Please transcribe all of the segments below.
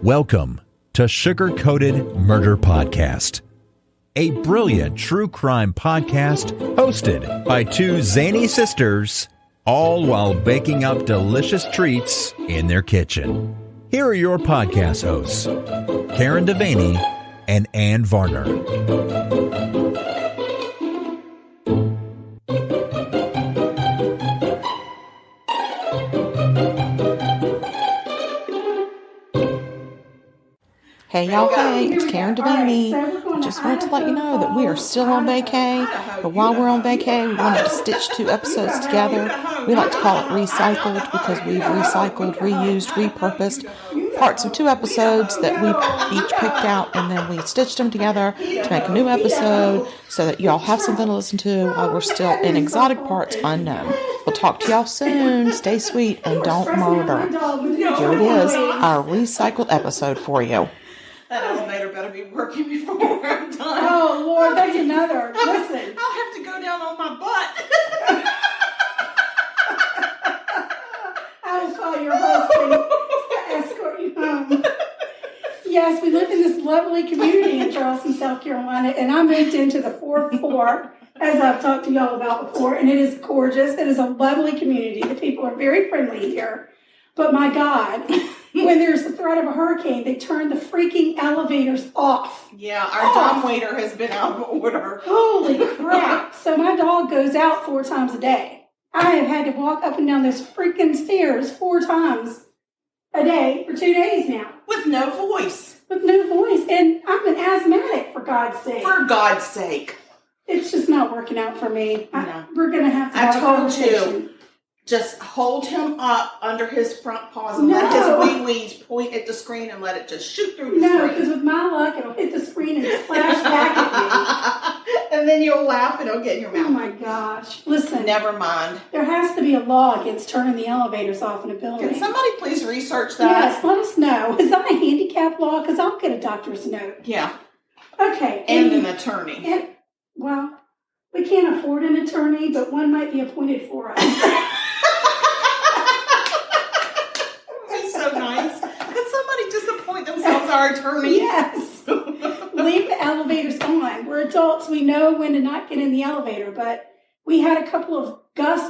Welcome to Sugar Coated Murder Podcast, a brilliant true crime podcast hosted by two zany sisters, all while baking up delicious treats in their kitchen. Here are your podcast hosts, Karen Devaney and Ann Varner. Hey y'all, hey, it's Karen Devaney. Just wanted to let you know that we are still on vacay, but while we're on vacay, we wanted to stitch two episodes together. We like to call it recycled because we've recycled, reused, repurposed parts of two episodes that we each picked out, and then we stitched them together to make a new episode so that y'all have something to listen to while we're still in exotic parts unknown. We'll talk to y'all soon. Stay sweet and don't murder. Here it is, our recycled episode for you. That elevator better be working before I'm done. Oh, Lord, there's another. Listen. I'll have to go down on my butt. I will call your husband to escort you home. Yes, we live in this lovely community in Charleston, South Carolina, and I moved into the fourth floor, as I've talked to y'all about before, and it is gorgeous. It is a lovely community. The people are very friendly here. But my God, when there's the threat of a hurricane, they turn the freaking elevators off. Yeah, our dumbwaiter has been out of order. Holy crap. So my dog goes out 4 times a day. I have had to walk up and down those freaking stairs 4 times a day for 2 days now. With no voice. With no voice. And I'm an asthmatic, for God's sake. For God's sake. It's just not working out for me. No. We're going to have to have a conversation. Just hold him up under his front paws and let his wee-wees point at the screen and let it just shoot through the screen. No, because with my luck, it'll hit the screen and splash back at me. And then you'll laugh and it'll get in your mouth. Oh my gosh. Listen. Never mind. There has to be a law against turning the elevators off in a building. Can somebody please research that? Yes, let us know. Is that a handicap law? Because I'll get a doctor's note. Yeah. Okay. And an attorney. Well, we can't afford an attorney, but one might be appointed for us. Our attorney. Yes. Leave the elevators on. We're adults. We know when to not get in the elevator, but we had a couple of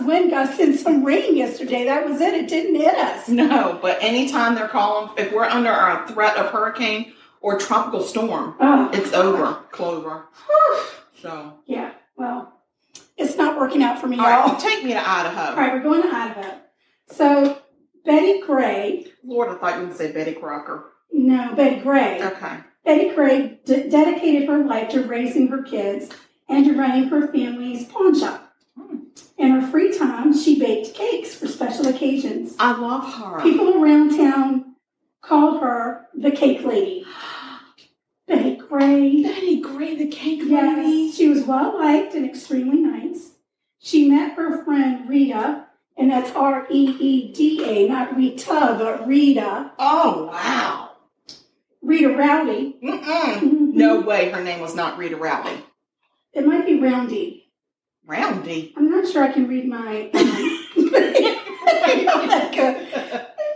wind gusts and some rain yesterday. That was it. It didn't hit us. No, but anytime they're calling, if we're under a threat of hurricane or tropical storm, it's over. Clover. So. Yeah, well, it's not working out for me, y'all. All right, take me to Idaho. All right, we're going to Idaho. So, Betty Gray. Lord, I thought you would say Betty Crocker. No, Betty Gray. Okay. Betty Gray dedicated her life to raising her kids and to running her family's pawn shop. In her free time, she baked cakes for special occasions. I love her. People around town called her the Cake Lady. Betty Gray. Betty Gray, the Cake Lady. Yes, she was well-liked and extremely nice. She met her friend Rita, and that's R-E-E-D-A, not Rita, but Rita. Oh, wow. Rita Rowdy. Mm-mm. No way her name was not Rita Rowdy. It might be Roundy. Roundy? I'm not sure I can read my... I'm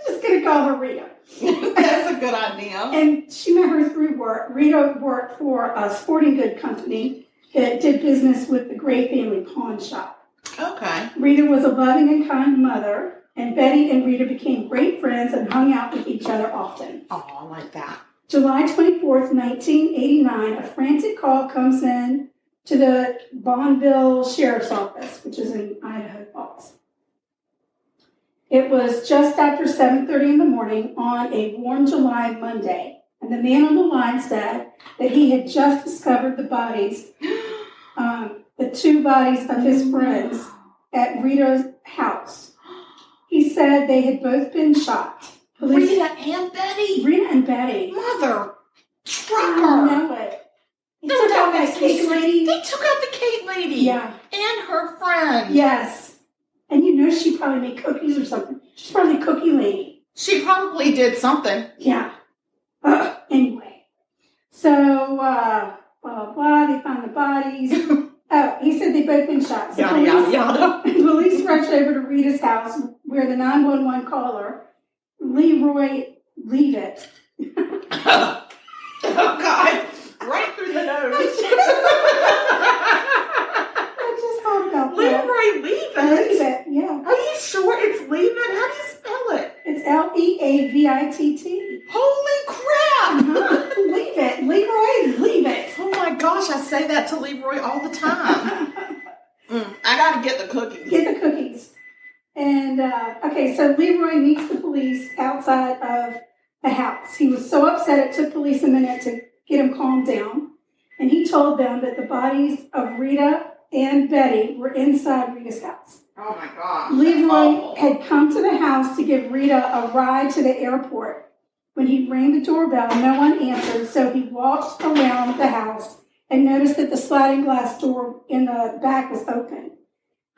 just going to call her Rita. That's a good idea. And she met her through work. Rita worked for a sporting good company that did business with the Gray family pawn shop. Okay. Rita was a loving and kind mother, and Betty and Rita became great friends and hung out with each other often. Oh, I like that. July 24th, 1989, a frantic call comes in to the Bonneville Sheriff's Office, which is in Idaho Falls. It was just after 7:30 in the morning on a warm July Monday, and the man on the line said that he had just discovered the bodies, the 2 bodies of his friends at Rita's house. He said they had both been shot. Rita and Betty? Rita and Betty. Mother trucker. I know it. They took out that Cake Lady. They took out the Cake Lady. Yeah. And her friend. Yes. And you know she probably made cookies or something. She's probably a cookie lady. She probably did something. Yeah. Anyway. So, blah, blah, blah. They found the bodies. He said they'd both been shot. So yada, yada. Police rushed over to Rita's house where the 911 caller, Leroy Leavitt, Oh, God. Right through the nose. I just thought about that. Leroy, leave it. Leave it, yeah. Are you sure it's leave it? How do you spell it? It's Leavitt. Holy crap. Leave it. Leroy, leave it. Oh, my gosh. I say that to Leroy all the time. I got to get the cookies. Get the cookies. And, okay, so Leroy meets the police outside of the house. He was so upset it took police a minute to get him calmed down. And he told them that the bodies of Rita and Betty were inside Rita's house. Oh, my gosh. Leroy had come to the house to give Rita a ride to the airport. When he rang the doorbell, no one answered, so he walked around the house and noticed that the sliding glass door in the back was open.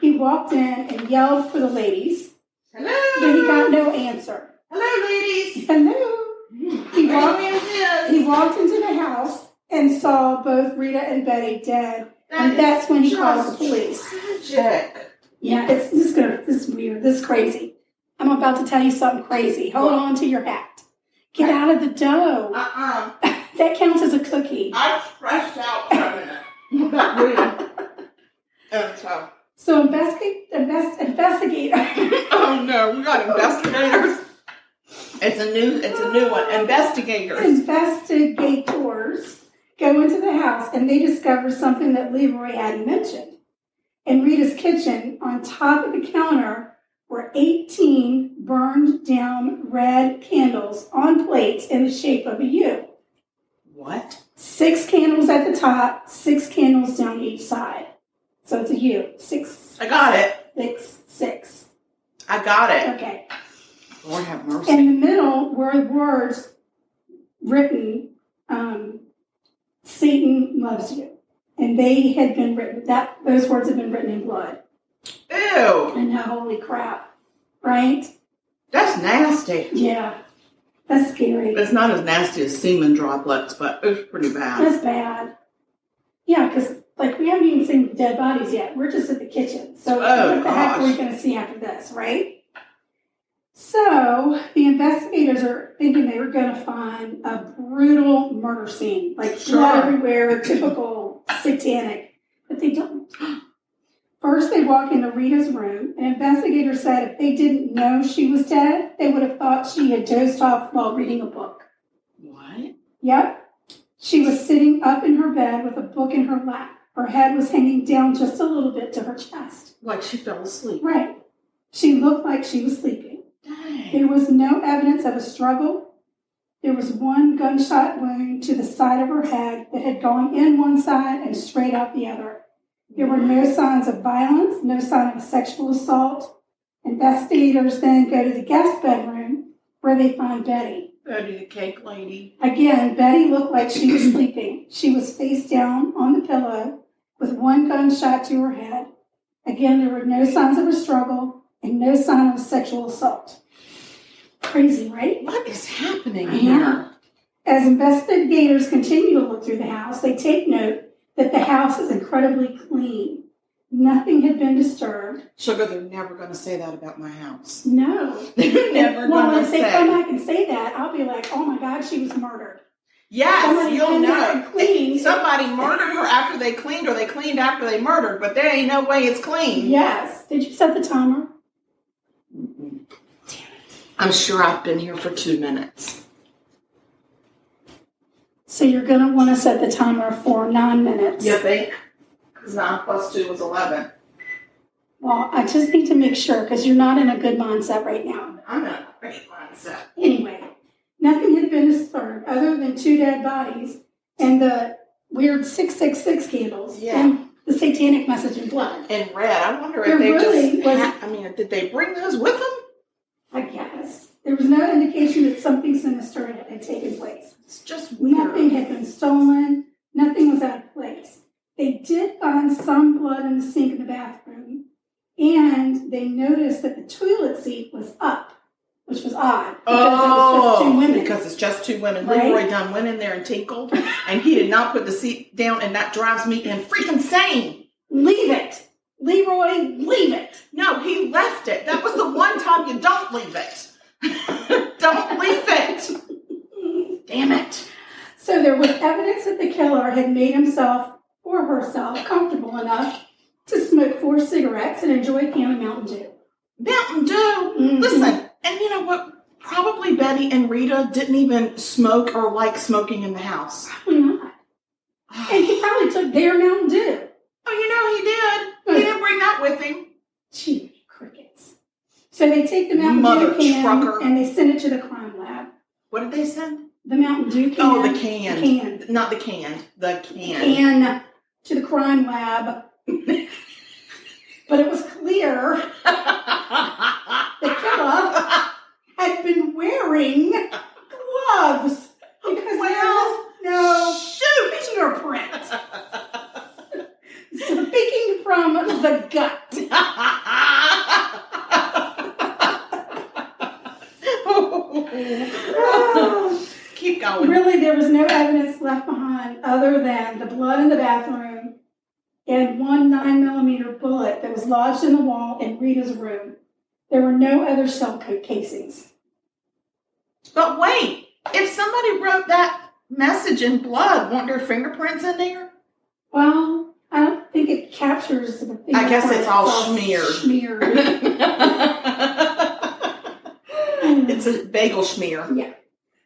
He walked in and yelled for the ladies. Hello. But he got no answer. Hello, ladies. Hello. He walked into the house and saw both Rita and Betty dead. And that's when he called the police. Tragic. Yeah, this is weird. This is crazy. I'm about to tell you something crazy. Hold on to your hat. Get out of the dough. That counts as a cookie. I stretched out for a minute. About Rita. So investigator. Oh no, we got investigators. It's a new one. Investigators Go into the house and they discover something that Leroy hadn't mentioned. In Rita's kitchen, on top of the counter, were 18 burned down red candles on plates in the shape of a U. What? 6 candles at the top, 6 candles down each side. So it's a U. 6. I got it. 6. I got it. Okay. Lord have mercy. In the middle were words written, Satan loves you. And they had been written, those words had been written in blood. Ew. And holy crap. Right? That's nasty. Yeah. That's scary. It's not as nasty as semen droplets, but it was pretty bad. That's bad. Yeah, because we haven't even seen the dead bodies yet. We're just at the kitchen. So what the heck are we going to see after this, right? So the investigators are thinking they were going to find a brutal murder scene, blood everywhere, typical satanic, but they don't. First, they walk into Rita's room. An investigator said if they didn't know she was dead, they would have thought she had dozed off while reading a book. What? Yep. She was sitting up in her bed with a book in her lap. Her head was hanging down just a little bit to her chest. Like she fell asleep. Right. She looked like she was sleeping. Dang. There was no evidence of a struggle. There was one gunshot wound to the side of her head that had gone in one side and straight out the other. There were no signs of violence, no sign of a sexual assault. Investigators then go to the guest bedroom where they find Betty. Betty the cake lady. Again, Betty looked like she was sleeping. She was face down on the pillow with one gunshot to her head. Again, there were no signs of a struggle and no sign of a sexual assault. Crazy, right? What is happening here? As investigators continue to look through the house, they take note that the house is incredibly clean. Nothing had been disturbed. Sugar, they're never going to say that about my house. No. They're never well, going if to they say. come back and say that, I'll be like, oh my God, she was murdered. Yes, Somebody you'll know. Cleaned. Somebody murdered her after they cleaned, or they cleaned after they murdered, but there ain't no way it's clean. Yes. Did you set the timer? Mm-mm. Damn it. I'm sure I've been here for 2 minutes. So you're going to want to set the timer for 9 minutes. You think? Because 9 plus 2 is 11. Well, I just need to make sure because you're not in a good mindset right now. I'm in a great mindset. Anyway, nothing had been disturbed other than 2 dead bodies and the weird 666 candles and the satanic message in blood. In red. I wonder if did they bring those with them? I guess. There was no indication that something sinister had taken place. It's just weird. Nothing had been stolen. Nothing was out of place. They did find some blood in the sink in the bathroom, and they noticed that the toilet seat was up, which was odd. Because it's just 2 women. Right? Leroy done went in there and tinkled, and he did not put the seat down, and that drives me freaking insane. Leave it. Leroy, leave it. No, he left it. That was the one time you don't leave it. Don't leave it. Damn it. was evidence that the killer had made himself or herself comfortable enough to smoke 4 cigarettes and enjoy a can of Mountain Dew. Mountain Dew? Listen, and you know what? Probably Betty and Rita didn't even smoke or like smoking in the house. Probably not. And he probably took their Mountain Dew. Oh, you know he did. He didn't bring that with him. Gee, crickets. So they take the Mountain Dew can and they send it to the crime lab. What did they send? The Mountain Dew can. Oh, the can. The can. Not the can. The can. And to the crime lab. But it was clear the killer had been wearing gloves because there was no fingerprint. Speaking from the gut. Keep going. Really, there was no evidence left behind other than the blood in the bathroom and 1 9mm bullet that was lodged in the wall in Rita's room. There were no other shell casings. But wait, if somebody wrote that message in blood, weren't there fingerprints in there? Well, I don't think it captures the fingerprints. I guess it's all smeared. It's a bagel smear. Yeah.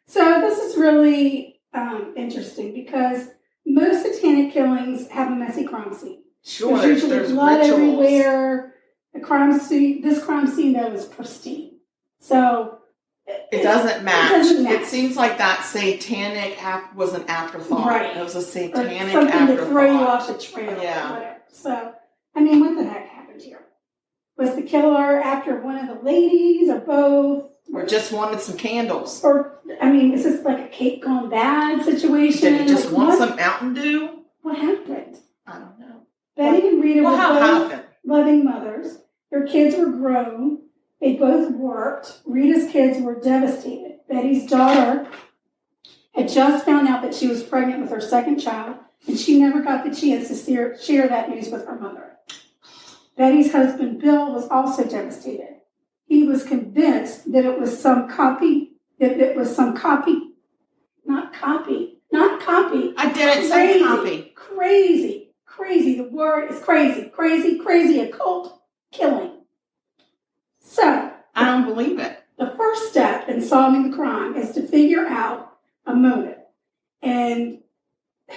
So this is really interesting because most satanic killings have a messy crime scene. Sure, there's usually blood rituals everywhere. This crime scene, though, is pristine. So it doesn't match. It doesn't match. It seems like that satanic was an afterthought. Right. It was a satanic or something afterthought. to throw you off the trail. Yeah. Or whatever. So, I mean, what the heck happened here? Was the killer after one of the ladies or both? Or just wanted some candles. Or, I mean, is this like a cake gone bad situation? Did he just want some Mountain Dew? What happened? I don't know. Betty and Rita were both happened? Loving mothers. Their kids were grown. They both worked. Rita's kids were devastated. Betty's daughter had just found out that she was pregnant with her second child, and she never got the chance to share that news with her mother. Betty's husband, Bill, was also devastated. He was convinced that it was some copy. I didn't say copy. Crazy. The word is crazy occult killing. So, I don't believe it. The first step in solving the crime is to figure out a motive and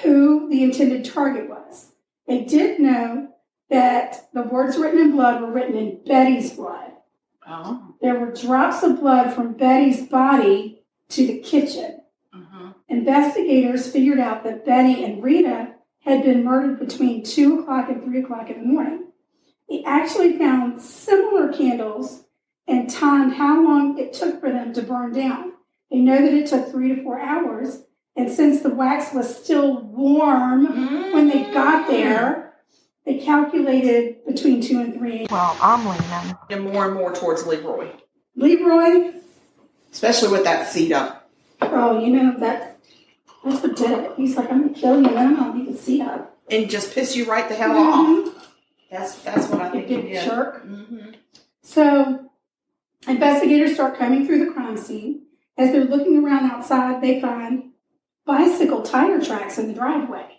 who the intended target was. They did know that the words written in blood were written in Betty's blood. Oh. There were drops of blood from Betty's body to the kitchen. Mm-hmm. Investigators figured out that Betty and Rita had been murdered between 2 o'clock and 3 o'clock in the morning. They actually found similar candles and timed how long it took for them to burn down. They know that it took 3 to 4 hours, and since the wax was still warm when they got there, they calculated between 2 and 3. Well, I'm leaning. And more towards Leroy. Leroy? Especially with that seat up. Oh, you know, that's what did it. He's like, I'm going to kill you, and I'm going to leave the seat up. And just piss you right the hell off. That's what I think. Big jerk. Mm-hmm. So, investigators start combing through the crime scene. As they're looking around outside, they find bicycle tire tracks in the driveway.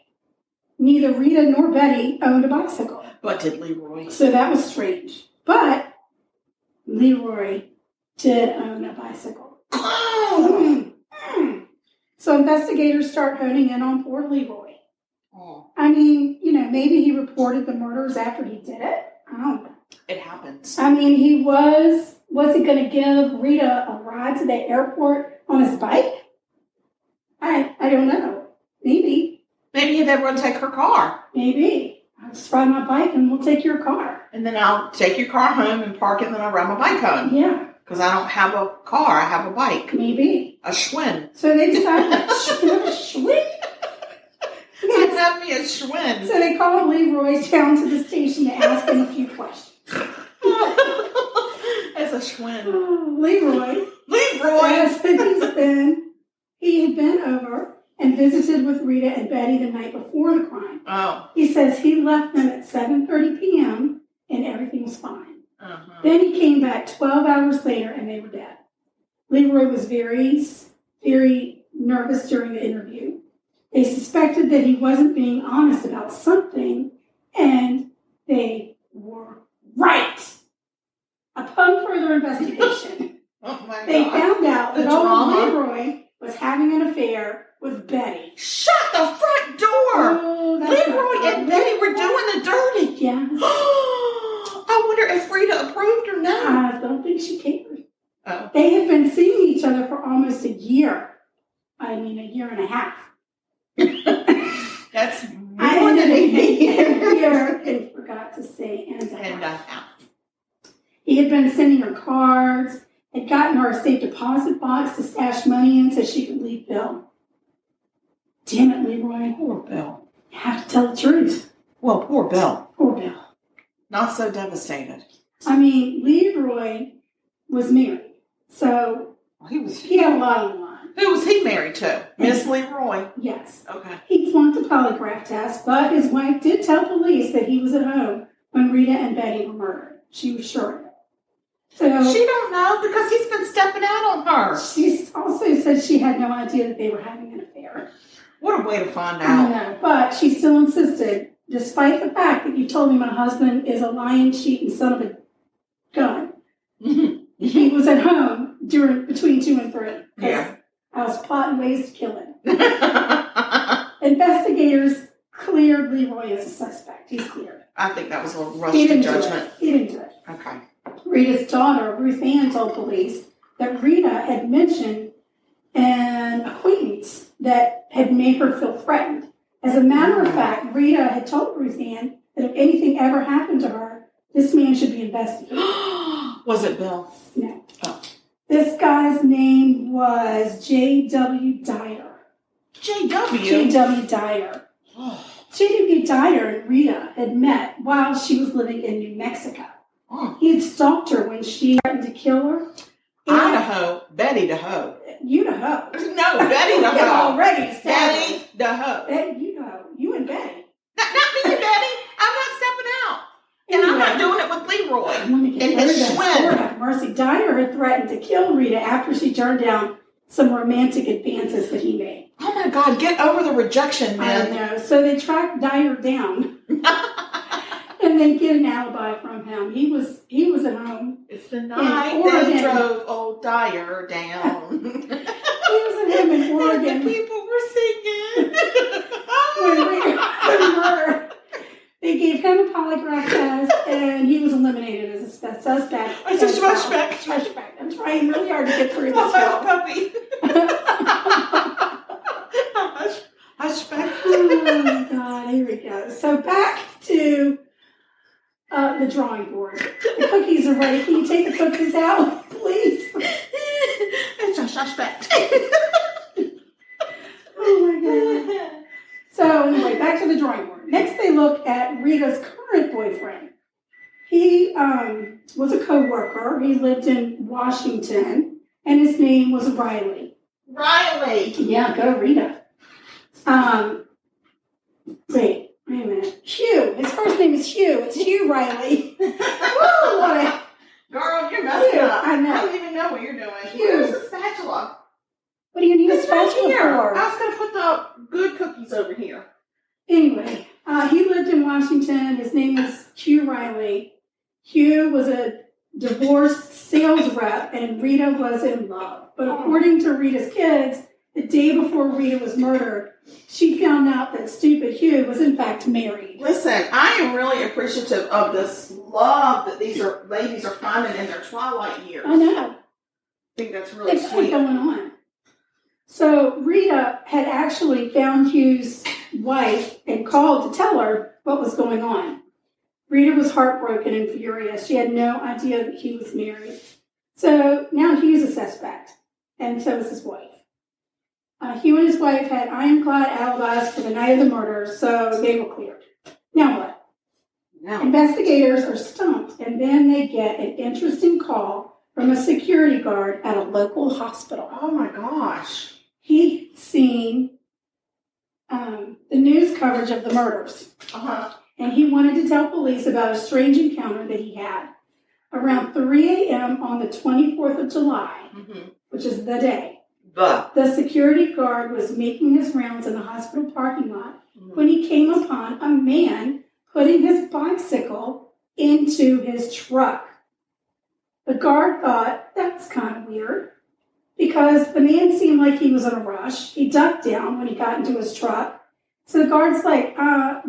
Neither Rita nor Betty owned a bicycle. But did Leroy. So that was strange. But Leroy did own a bicycle. Oh! So investigators start honing in on poor Leroy. Oh. I mean, you know, maybe he reported the murders after he did it. I don't know. It happens. I mean, he was he going to give Rita a ride to the airport on his bike? I don't know. Maybe. Maybe they were going to take her car. Maybe. I'll just ride my bike and we'll take your car. And then I'll take your car home and park it and then I'll ride my bike home. Yeah. Because I don't have a car. I have a bike. Maybe. A Schwinn. So they decided, Schwinn? I have me a Schwinn. So they called Leroy down to the station to ask him a few questions. As a Schwinn. Oh, Leroy. Leroy! Says he had been over and visited with Rita and Betty the night before the crime. Oh. He says he left them at 7:30 p.m. and everything was fine. Uh-huh. Then he came back 12 hours later and they were dead. Leroy was very, very nervous during the interview. They suspected that he wasn't being honest about something, and they were right. Upon further investigation, they found out that old Leroy was having an affair with Betty. Shut the front door! Oh, Leroy and Betty were doing the dirty. Yeah. I wonder if Rita approved or not. I don't think she cared. Oh. They had been seeing each other for almost a year. I mean, a year and a half. That's more than a year. And forgot to say and a half. He had been sending her cards, had gotten her a safe deposit box to stash money in so she could leave Bill. Damn it, Leroy. Poor Bill. You have to tell the truth. Well, poor Bill. Poor Bill. Not so devastated. I mean, Leroy was married, so he had a lot on the line. Who was he married to? Miss Leroy? Yes. Okay. He flunked the polygraph test, but his wife did tell police that he was at home when Rita and Betty were murdered. She was sure of it. So she don't know because he's been stepping out on her. She also said she had no idea that they were having an affair. What a way to find I out. know, but she still insisted, despite the fact that you told me my husband is a lying, cheating son of a gun. He was at home between 2 and 3. Yeah. I was plotting ways to kill him. Investigators cleared Leroy as a suspect. He's cleared. I think that was a little rushed to judgment. He didn't do it. Okay. Rita's daughter, Ruth Ann, told police that Rita had mentioned an acquaintance that had made her feel threatened. As a matter of fact, Rita had told Ruth Ann that if anything ever happened to her, this man should be investigated. Was it Bill? No. Oh. This guy's name was J.W. Dyer. J.W.? J.W. Dyer. J.W. Dyer and Rita had met while she was living in New Mexico. He had stalked her when she threatened to kill her. Idaho, Betty the Hoe. Idaho. No, Betty the Hoe. Already established. Betty the Hoe. Idaho. You and Betty. Not me and Betty. I'm not stepping out. And Anyway, I'm not doing it with Leroy. Let me get And rid of his that twin. story. Mercy Dyer had threatened to kill Rita after she turned down some romantic advances that he made. Oh my God, get over the rejection, I man. know. So they tracked Dyer down. And they get an alibi from him. He was at home. It's the night they Oregon. drove old Dyer down. He was at home in Oregon. The people were singing. when Rita murdered. They gave him a polygraph test, and he was eliminated as a suspect. It's a suspect. I'm trying really hard to get through this. Hush, puppy. Hush, puppy. Oh, God. Here we go. So back to the drawing board. The cookies are ready. Can you take the cookies out, please? It's a suspect. Oh, my God. So anyway, back to the drawing board. Next, they look at Rita's current boyfriend. He was a co-worker. He lived in Washington, and his name was Riley. Riley. Yeah, go Rita. Wait a minute. Hugh. His first name is Hugh. It's Hugh Riley. Woo, what Girl, you're messing up. I know. I don't even know what you're doing. Hugh. Where's the spatula? What do you need It's a spatula right here. for? I was going to put the good cookies over here. Anyway, he lived in Washington. His name is Hugh Riley. Hugh was a divorced sales rep, and Rita was in love. But according to Rita's kids, the day before Rita was murdered, she found out that stupid Hugh was in fact married. Listen, I am really appreciative of this love that these ladies are finding in their twilight years. I know. I think that's really That's sweet. what's going on. So Rita had actually found Hugh's wife and called to tell her what was going on. Rita was heartbroken and furious. She had no idea that Hugh was married. So now Hugh's a suspect, and so is his wife. Hugh and his wife had ironclad alibis for the night of the murder, so they were cleared. Now what? No. Investigators are stumped, and then they get an interesting call from a security guard at a local hospital. Oh my gosh. He'd seen the news coverage of the murders, and he wanted to tell police about a strange encounter that he had. Around 3 a.m. on the 24th of July, which is the day, The security guard was making his rounds in the hospital parking lot when he came upon a man putting his bicycle into his truck. The guard thought, that's kind of weird, because the man seemed like he was in a rush. He ducked down when he got into his truck. So the guard's like,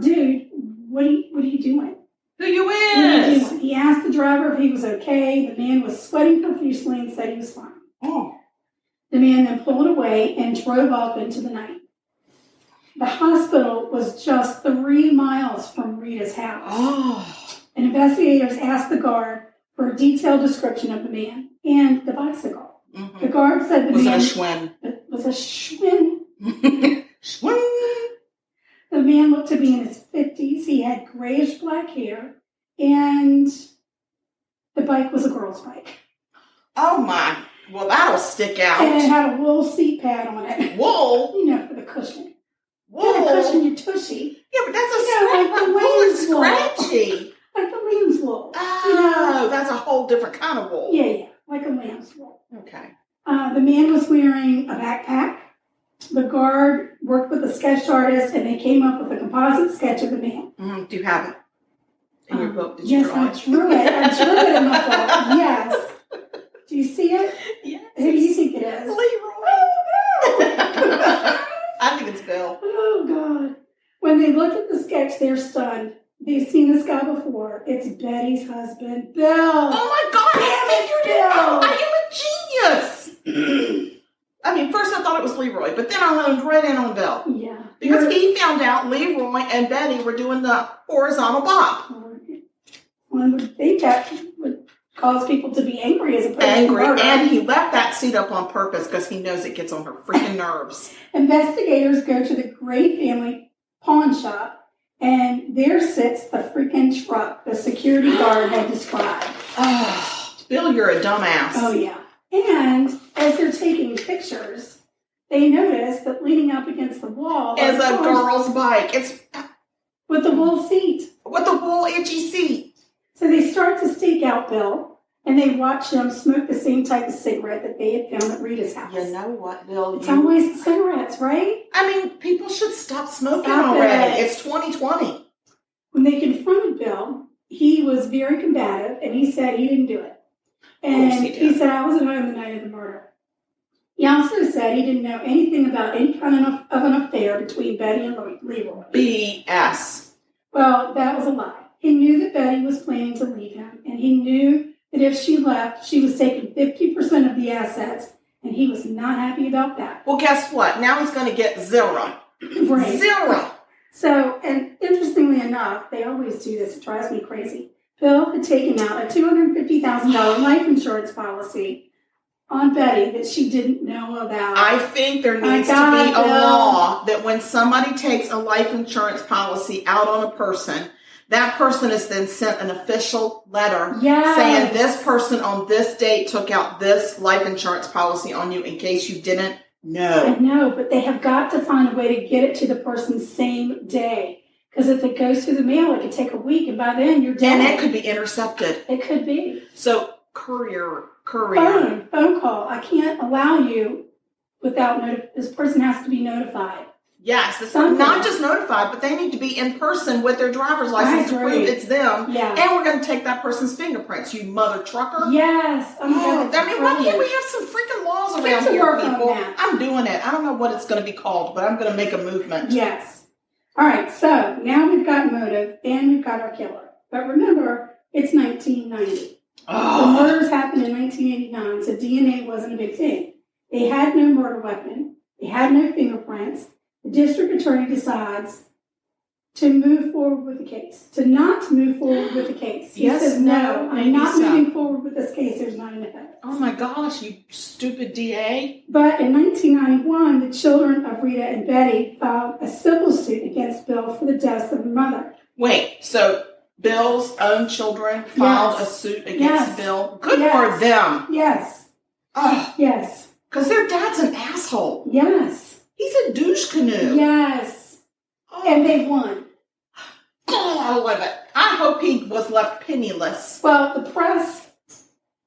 dude, what are you doing? Who you is? He asked the driver if he was okay. The man was sweating profusely and said he was fine. Oh. The man then pulled away and drove off into the night. The hospital was just 3 miles from Rita's house. Oh. And investigators asked the guard for a detailed description of the man and the bicycle. Mm-hmm. The guard said was a Schwinn. Schwinn. The man looked to be in his 50s. He had grayish black hair, and the bike was a girl's bike. Oh my! Well, that'll stick out. And it had a wool seat pad on it. Wool? You know, for the cushion. Wool? For the cushion your tushy. Yeah, but that's scratchy. Like the lamb's wool. Oh, that's a whole different kind of wool. Yeah, like a lamb's wool. Okay. The man was wearing a backpack. The guard worked with a sketch artist, and they came up with a composite sketch of the man. Do you have it in your book? Did you yes, draw I drew it. I drew it in my book. Yes. Do you see it? Yes. Who do you think it is? Leroy. Oh, no. I think it's Bill. Oh, God. When they look at the sketch, they're stunned. They've seen this guy before. It's Betty's husband, Bill. Oh, my God. Bill. I am a genius. I mean, first I thought it was Leroy, but then I leaned right in on Bill. Yeah. Because he found out Leroy and Betty were doing the horizontal bop. One would think that would cause people to be angry as opposed to murder. And he left that seat up on purpose because he knows it gets on her freaking nerves. Investigators go to the Gray family pawn shop, and there sits the freaking truck the security guard had described. Oh, Bill, you're a dumbass. Oh, yeah. And as they're taking pictures, they notice that leaning up against the wall is a girl's bike. It's with the wool seat. With the wool itchy seat. So they start to stake out Bill, and they watch him smoke the same type of cigarette that they had found at Rita's house. You know what, Bill? It's always the cigarettes, right? I mean, people should stop smoking already. It's 2020. When they confronted Bill, he was very combative, and he said he didn't do it. And he said, I was at home the night of the murder. He also said he didn't know anything about any kind of an affair between Betty and Leroy. BS. Well, that was a lie. He knew that Betty was planning to leave him, and he knew that if she left, she was taking 50% of the assets, and he was not happy about that. Well, guess what? Now he's going to get zero. Right. Zero. So, and interestingly enough, they always do this. It drives me crazy. Bill had taken out a $250,000 life insurance policy on Betty that she didn't know about. I think there needs to be a law that when somebody takes a life insurance policy out on a person, that person is then sent an official letter saying this person on this date took out this life insurance policy on you in case you didn't know. I know, but they have got to find a way to get it to the person's same day. Because if it goes through the mail, it could take a week, and by then you're dead. And it could be intercepted. It could be. So, courier. Phone call. I can't allow you without this person has to be notified. Yes, it's not just notified, but they need to be in person with their driver's license to prove it's them. Yeah. And we're going to take that person's fingerprints, you mother trucker. Yes. I mean, why can't we have some freaking laws around here, people? I'm doing it. I don't know what it's going to be called, but I'm going to make a movement. Yes. All right, so now we've got motive and we've got our killer. But remember, it's 1990. Oh. The murders happened in 1989, so DNA wasn't a big thing. They had no murder weapon. They had no fingerprints. The district attorney decides to move forward with the case, to not move forward with the case. He says, no, I'm not moving forward with this case. There's not enough evidence. Oh, my gosh, you stupid DA. But in 1991, the children of Rita and Betty filed a civil suit against Bill for the deaths of their mother. Wait, so Bill's own children filed a suit against Bill? Good for them. Yes. Oh. Yes. Because their dad's an asshole. Yes. He's a douche canoe. Yes. Oh. And they won. Oh, I love it. I hope he was left penniless. Well, the press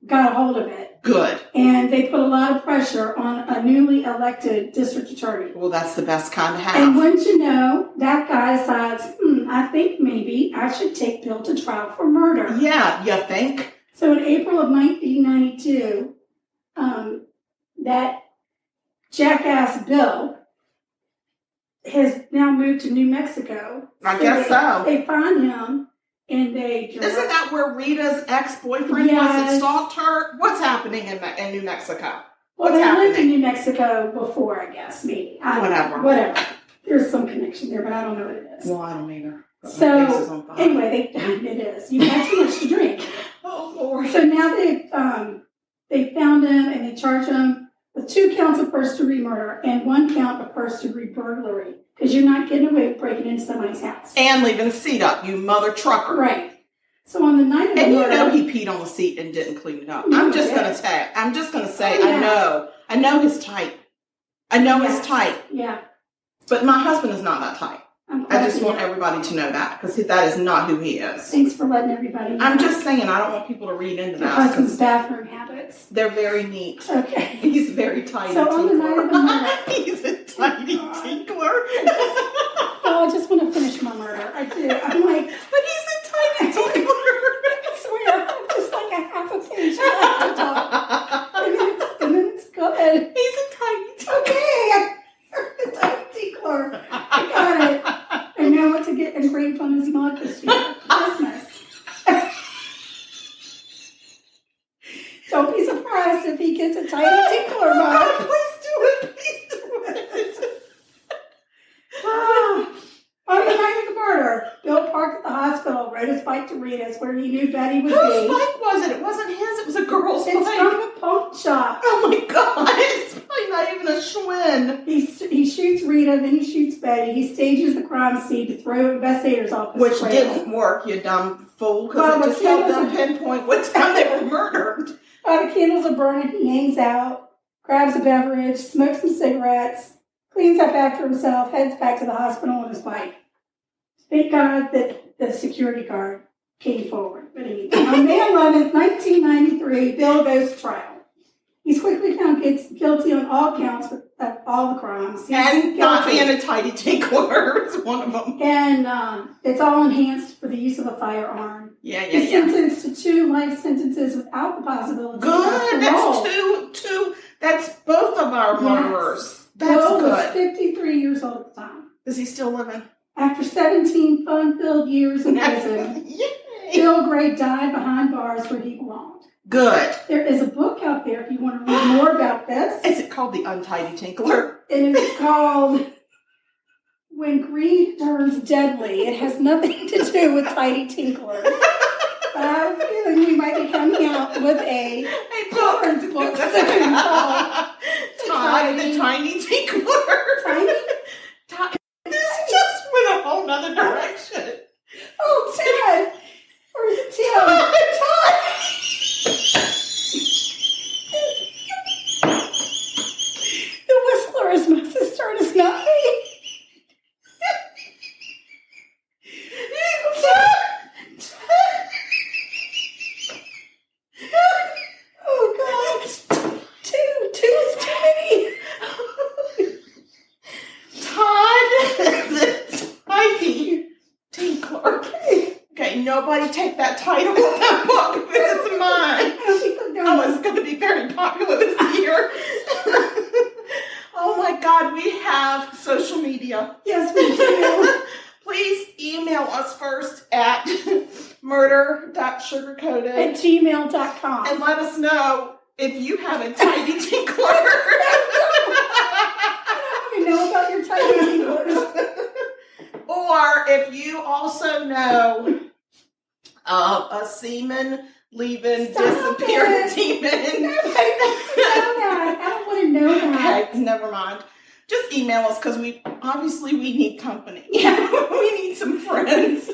got a hold of it, Good. And they put a lot of pressure on a newly elected district attorney. Well, that's the best kind to have. And wouldn't you know, that guy decides, I think maybe I should take Bill to trial for murder. Yeah, you think? So in April of 1992, that jackass Bill has now moved to New Mexico. I guess so. They find him and they... Isn't that where Rita's ex-boyfriend was that stalked her? What's happening in New Mexico? Well, they lived in New Mexico before, I guess, maybe. Whatever. There's some connection there, but I don't know what it is. Well, I don't either. So, anyway, it is. You've had too much to drink. Oh, Lord. So now they found him and they charged him with 2 counts of first-degree murder and 1 count of first-degree burglary. Because you're not getting away with breaking into somebody's house. And leaving the seat up, you mother trucker. Right. So on the night of the murder... And you know he peed on the seat and didn't clean it up. I'm just going to say, I know his type. I know his type. Yeah. But my husband is not that type. I just want everybody to know that, because that is not who he is. Thanks for letting everybody know. I'm just saying, I don't want people to read into that. Husband's bathroom habits. They're very neat. Okay. He's very tidy. So on the night of the murder... He's a tidy tinkler. Oh, I just want to finish my murder. I do. I'm like... But he's a tidy tinkler. I swear, I'm just like a half a page left to talk. And then it's good. He's a tiny tinkler. Okay. A tiny tinkler. I got it. I know what to get engraved on his mug this year. Christmas. Don't be surprised if he gets a tiny tinkler mug. Please do it. Please do it. On the night of the murder, Bill parked at the hospital, rode his bike to Rita's, where he knew Betty would be. Whose bike was it? It wasn't his. It was a girl's bike. It's from a pawn shop. Oh my God. It's probably not even a Schwinn. He shoots Rita, then he shoots Betty. He stages the crime scene to throw investigators off his Which trail. didn't work, you dumb fool, because it just helped them pinpoint what time they were murdered. While the candles are burning, he hangs out, grabs a beverage, smokes some cigarettes, cleans up after himself, heads back to the hospital on his bike. Thank God that the security guard came forward. But anyway, on May 11th, 1993, Bill goes to trial. He's quickly found guilty on all counts of all the crimes. And not being a tidy tinkler is one of them. And it's all enhanced for the use of a firearm. He's sentenced to 2 life sentences without the possibility of parole. That's two. That's both of our murderers. Yes. That's Bill good. was 53 years old at the time. Is he still living? After 17 fun-filled years in prison, Bill Gray died behind bars where he belonged. Good. There is a book out there if you want to read more about this. Is it called The Untidy Tinkler? It is called When Greed Turns Deadly. It has nothing to do with tidy tinklers. But I have a feeling we might be coming out with a children's book soon called The Tiny Tinkler. This just went a whole nother direction. Oh, Ted! Where's Tim? The Whistler is my sister, and it's not me. Oh, God. Two is too many. Todd the Tiny Tinkler. Okay, nobody take that title of that book. It's mine. Oh, it's going to be very popular this year. Oh my God, we have social media. Yes, we do. Please email us first at murder.sugarcoated @gmail.com and let us know if you have a tiny tinkler. I know about your tiny tinklers. Or if you also know a semen leaving disappeared demon. Nobody wants to know that. I don't want to know that. Okay, never mind. Just email us because we need company. We need some friends.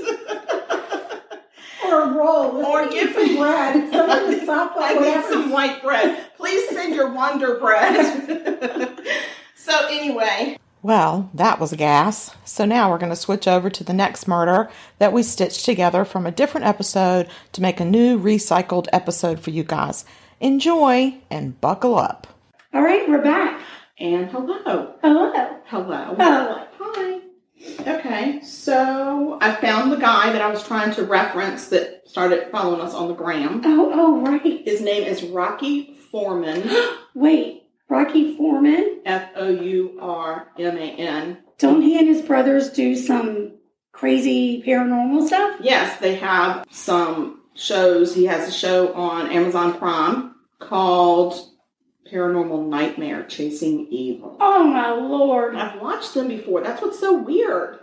Or a roll. Or give some bread. I need some white bread. Please send your Wonder Bread. So anyway. Well, that was gas. So now we're going to switch over to the next murder that we stitched together from a different episode to make a new recycled episode for you guys. Enjoy and buckle up. All right, we're back. And hello. Hello. Hello. Hello. Hi. Okay, so I found the guy that I was trying to reference that started following us on the gram. Oh, right. His name is Rocky Foreman. Wait, Rocky Foreman? Fourman. Don't he and his brothers do some crazy paranormal stuff? Yes, they have some shows. He has a show on Amazon Prime called Paranormal Nightmare Chasing Evil. Oh, my Lord. I've watched them before. That's what's so weird.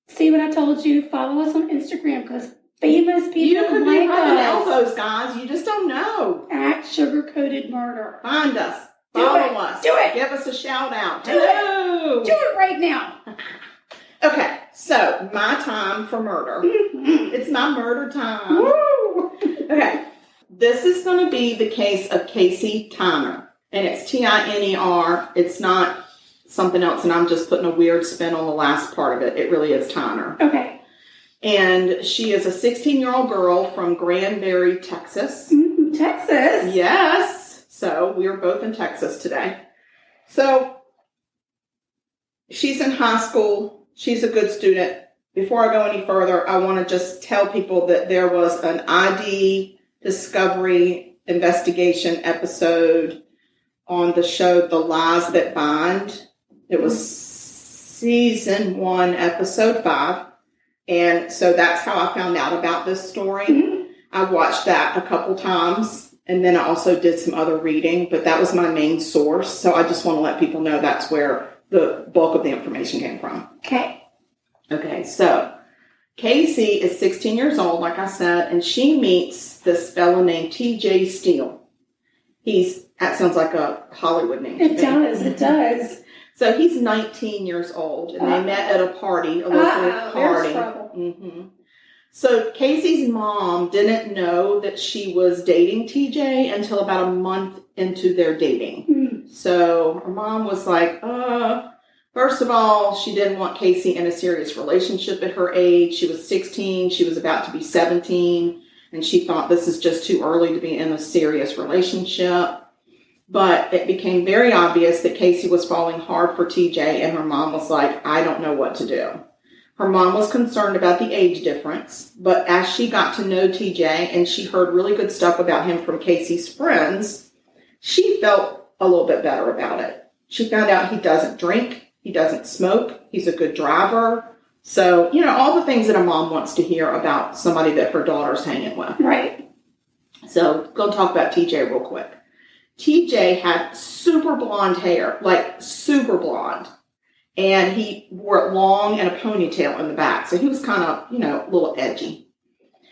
See what I told you? Follow us on Instagram because famous people You could be like rubbing us elbows, guys. You just don't know. at Sugar-Coated Murder. Find us. Do Follow it. us. Do it. Give us a shout out. Do Hello. Do it right now. Okay, so my time for murder. It's my murder time. Woo! Okay, this is going to be the case of Casey Tyner. And it's Tiner. It's not something else, and I'm just putting a weird spin on the last part of it. It really is Tyner. Okay. And she is a 16-year-old girl from Granbury, Texas. Texas? Yes. So we are both in Texas today. So she's in high school. She's a good student. Before I go any further, I want to just tell people that there was an ID discovery investigation episode on the show The Lies That Bind. It was season 1, episode 5. And so that's how I found out about this story. Mm-hmm. I watched that a couple times, and then I also did some other reading, but that was my main source. So I just want to let people know that's where the bulk of the information came from. Okay, so Casey is 16 years old, like I said, and she meets this fellow named T.J. Steele. That sounds like a Hollywood name. It does. So he's 19 years old, and they met at a party, a local party. There's trouble. Mm-hmm. So Casey's mom didn't know that she was dating TJ until about a month into their dating. Mm. So her mom was like, first of all, she didn't want Casey in a serious relationship at her age. She was 16. She was about to be 17. And she thought this is just too early to be in a serious relationship. But it became very obvious that Casey was falling hard for TJ. And her mom was like, I don't know what to do. Her mom was concerned about the age difference. But as she got to know TJ and she heard really good stuff about him from Casey's friends, she felt a little bit better about it. She found out he doesn't drink. He doesn't smoke. He's a good driver. So, all the things that a mom wants to hear about somebody that her daughter's hanging with. Right. So, go talk about TJ real quick. TJ had super blonde hair, like super blonde. And he wore it long and a ponytail in the back. So, he was kind of, a little edgy.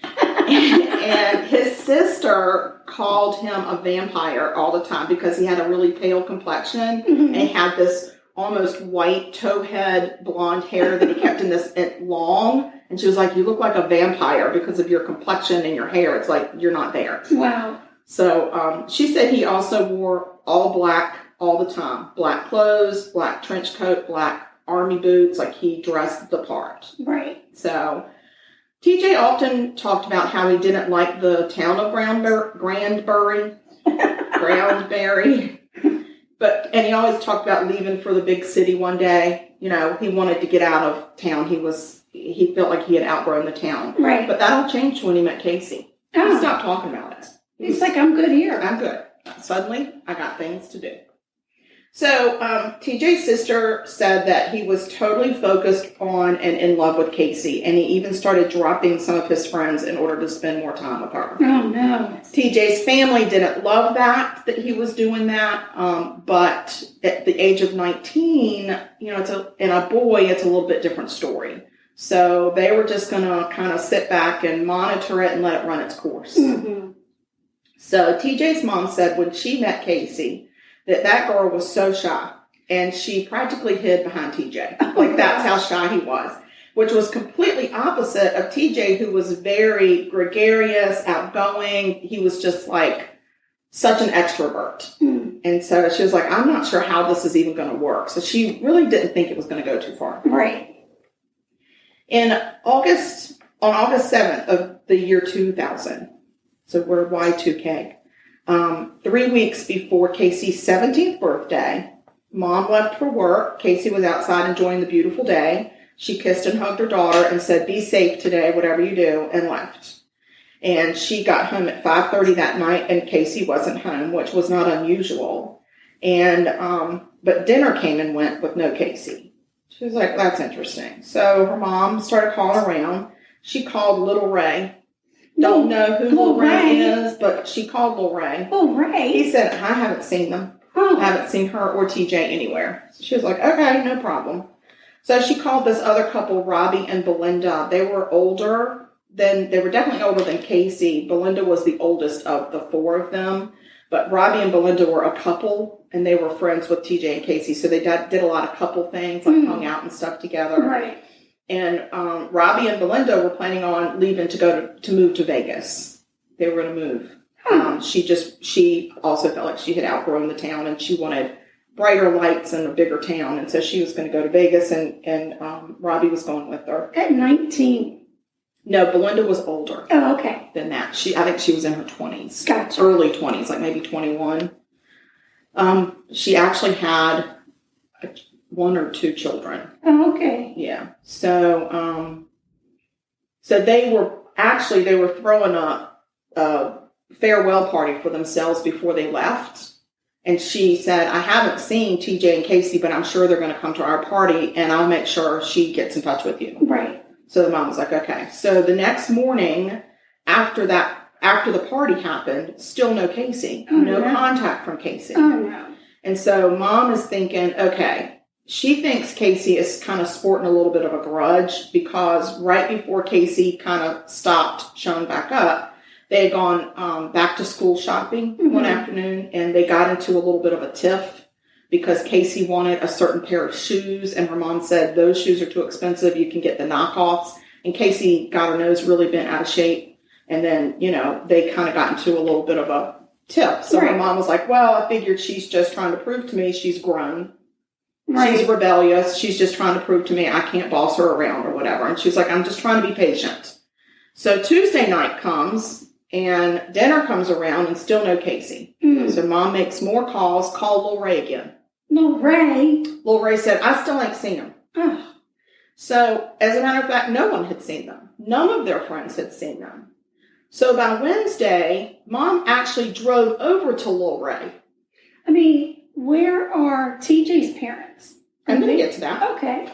And his sister called him a vampire all the time because he had a really pale complexion and had this almost white towhead blonde hair that he kept in this long. And she was like, you look like a vampire because of your complexion and your hair. It's like, you're not there. Wow. So she said he also wore all black all the time. Black clothes, black trench coat, black army boots. Like he dressed the part. Right. So TJ often talked about how he didn't like the town of Granbury. And he always talked about leaving for the big city one day. He wanted to get out of town. He felt like he had outgrown the town. Right. But that all changed when he met Casey. He stopped talking about it. He's like, I'm good here. I'm good. Suddenly, I got things to do. So, TJ's sister said that he was totally focused on and in love with Casey, and he even started dropping some of his friends in order to spend more time with her. Oh, no. TJ's family didn't love that he was doing that, but at the age of 19, in a boy, it's a little bit different story. So they were just going to kind of sit back and monitor it and let it run its course. Mm-hmm. So TJ's mom said when she met Casey, that girl was so shy, and she practically hid behind TJ. Like, that's how shy he was, which was completely opposite of TJ, who was very gregarious, outgoing. He was just like such an extrovert. Mm. And so she was like, I'm not sure how this is even going to work. So she really didn't think it was going to go too far. Right. On August 7th of the year 2000, so we're Y2K, 3 weeks before Casey's 17th birthday, Mom left for work. Casey was outside enjoying the beautiful day. She kissed and hugged her daughter and said, "Be safe today, whatever you do," and left. And she got home at 5:30 that night, and Casey wasn't home, which was not unusual. And but dinner came and went with no Casey. She was like, "That's interesting." So her mom started calling around. She called Little Ray. Don't know who Little Ray is, but she called Little Ray. Little Ray? He said, "I haven't seen them. I haven't seen her or TJ anywhere." So she was like, "Okay, no problem." So she called this other couple, Robbie and Belinda. They were definitely older than Casey. Belinda was the oldest of the four of them. But Robbie and Belinda were a couple, and they were friends with TJ and Casey. So they did a lot of couple things, like hung out and stuff together. Right. And Robbie and Belinda were planning on leaving to move to Vegas. They were going to move. She also felt like she had outgrown the town, and she wanted brighter lights and a bigger town. And so she was going to go to Vegas, and Robbie was going with her. At 19. No, Belinda was older. Oh, okay. Than that. I think she was in her 20s. Gotcha. Early 20s, like maybe 21. She actually had 1 or 2 children. Oh, okay. Yeah. So they were throwing a farewell party for themselves before they left. And she said, "I haven't seen TJ and Casey, but I'm sure they're going to come to our party, and I'll make sure she gets in touch with you." Right. So the mom was like, "Okay." So the next morning after the party happened, still no Casey. No contact from Casey. Oh, no. And so Mom is thinking, okay, she thinks Casey is kind of sporting a little bit of a grudge, because right before Casey kind of stopped showing back up, they had gone back to school shopping one afternoon, and they got into a little bit of a tiff because Casey wanted a certain pair of shoes, and her mom said, "Those shoes are too expensive. You can get the knockoffs." And Casey got her nose really bent out of shape. And then, they kind of got into a little bit of a tiff. So her mom was like, "Well, I figured she's just trying to prove to me she's grown. Right. She's rebellious. She's just trying to prove to me I can't boss her around or whatever." And she's like, "I'm just trying to be patient." So Tuesday night comes, and dinner comes around, and still no Casey. So Mom makes more calls, called Lil Ray again. Lil Ray? Lil Ray said, "I still ain't seen him." Oh. So, as a matter of fact, no one had seen them. None of their friends had seen them. So by Wednesday, Mom actually drove over to Lil Ray. I mean, where are TJ's parents? I'm going to get to that. Okay.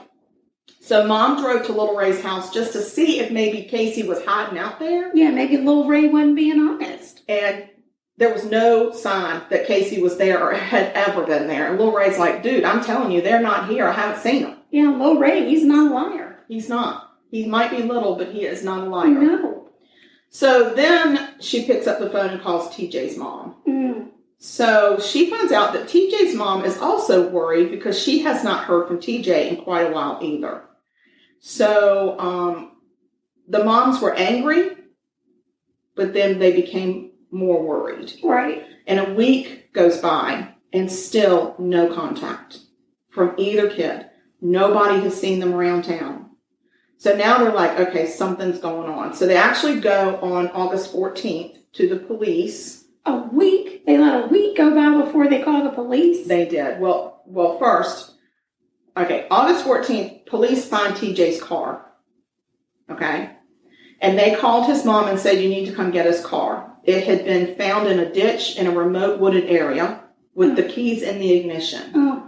So Mom drove to Lil Ray's house just to see if maybe Casey was hiding out there. Yeah, maybe Lil Ray wasn't being honest. And there was no sign that Casey was there or had ever been there. And Lil Ray's like, "Dude, I'm telling you, they're not here. I haven't seen them." Yeah, Lil Ray, he's not a liar. He's not. He might be little, but he is not a liar. No. So then she picks up the phone and calls TJ's mom. So she finds out that TJ's mom is also worried because she has not heard from TJ in quite a while either. So the moms were angry, but then they became more worried. Right. And a week goes by, and still no contact from either kid. Nobody has seen them around town. So now they're like, okay, something's going on. So they actually go on August 14th to the police. A week? They let a week go by before they call the police? They did. Well, first, okay, August 14th, police find TJ's car. Okay? And they called his mom and said, "You need to come get his car." It had been found in a ditch in a remote wooded area with the keys in the ignition. Oh.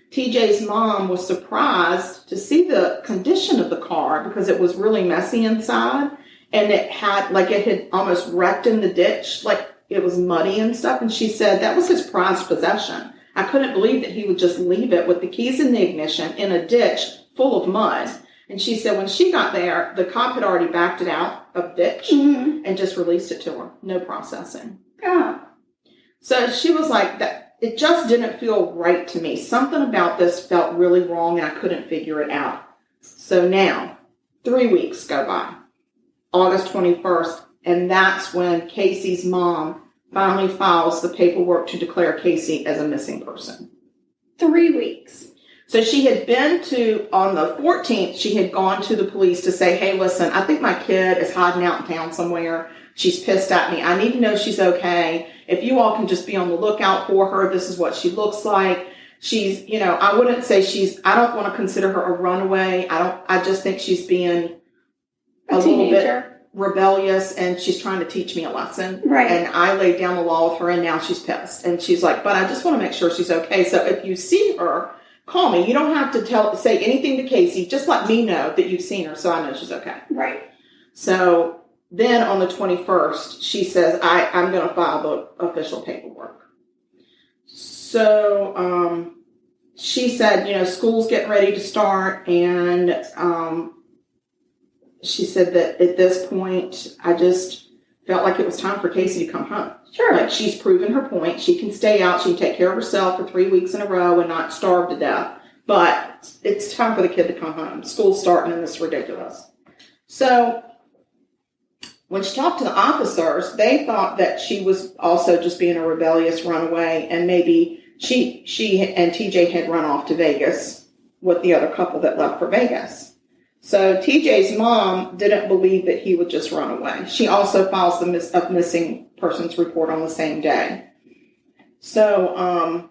TJ's mom was surprised to see the condition of the car because it was really messy inside, and it had almost wrecked in the ditch, like it was muddy and stuff. And she said that was his prized possession. I couldn't believe that he would just leave it with the keys in the ignition in a ditch full of mud. And she said when she got there, the cop had already backed it out of the ditch and just released it to her. No processing. Oh. So she was like, that it just didn't feel right to me. Something about this felt really wrong, and I couldn't figure it out. So now, 3 weeks go by. August 21st, and that's when Casey's mom finally files the paperwork to declare Casey as a missing person. 3 weeks. So she had been on the 14th, she had gone to the police to say, "Hey, listen, I think my kid is hiding out in town somewhere. She's pissed at me. I need to know she's okay. If you all can just be on the lookout for her, this is what she looks like. She's, I wouldn't say I don't want to consider her a runaway. I just think she's being a little bit rebellious, and she's trying to teach me a lesson. Right. And I laid down the law with her, and now she's pissed. And she's like, but I just want to make sure she's okay. So if you see her, call me. You don't have to say anything to Casey. Just let me know that you've seen her so I know she's okay. Right. So then on the 21st, she says, I'm going to file the official paperwork. So she said, school's getting ready to start, and she said that at this point, I just felt like it was time for Casey to come home. Sure. Like, she's proven her point. She can stay out. She can take care of herself for 3 weeks in a row and not starve to death. But it's time for the kid to come home. School's starting, and this is ridiculous. So when she talked to the officers, they thought that she was also just being a rebellious runaway, and maybe she and TJ had run off to Vegas with the other couple that left for Vegas. So TJ's mom didn't believe that he would just run away. She also files the missing persons report on the same day. So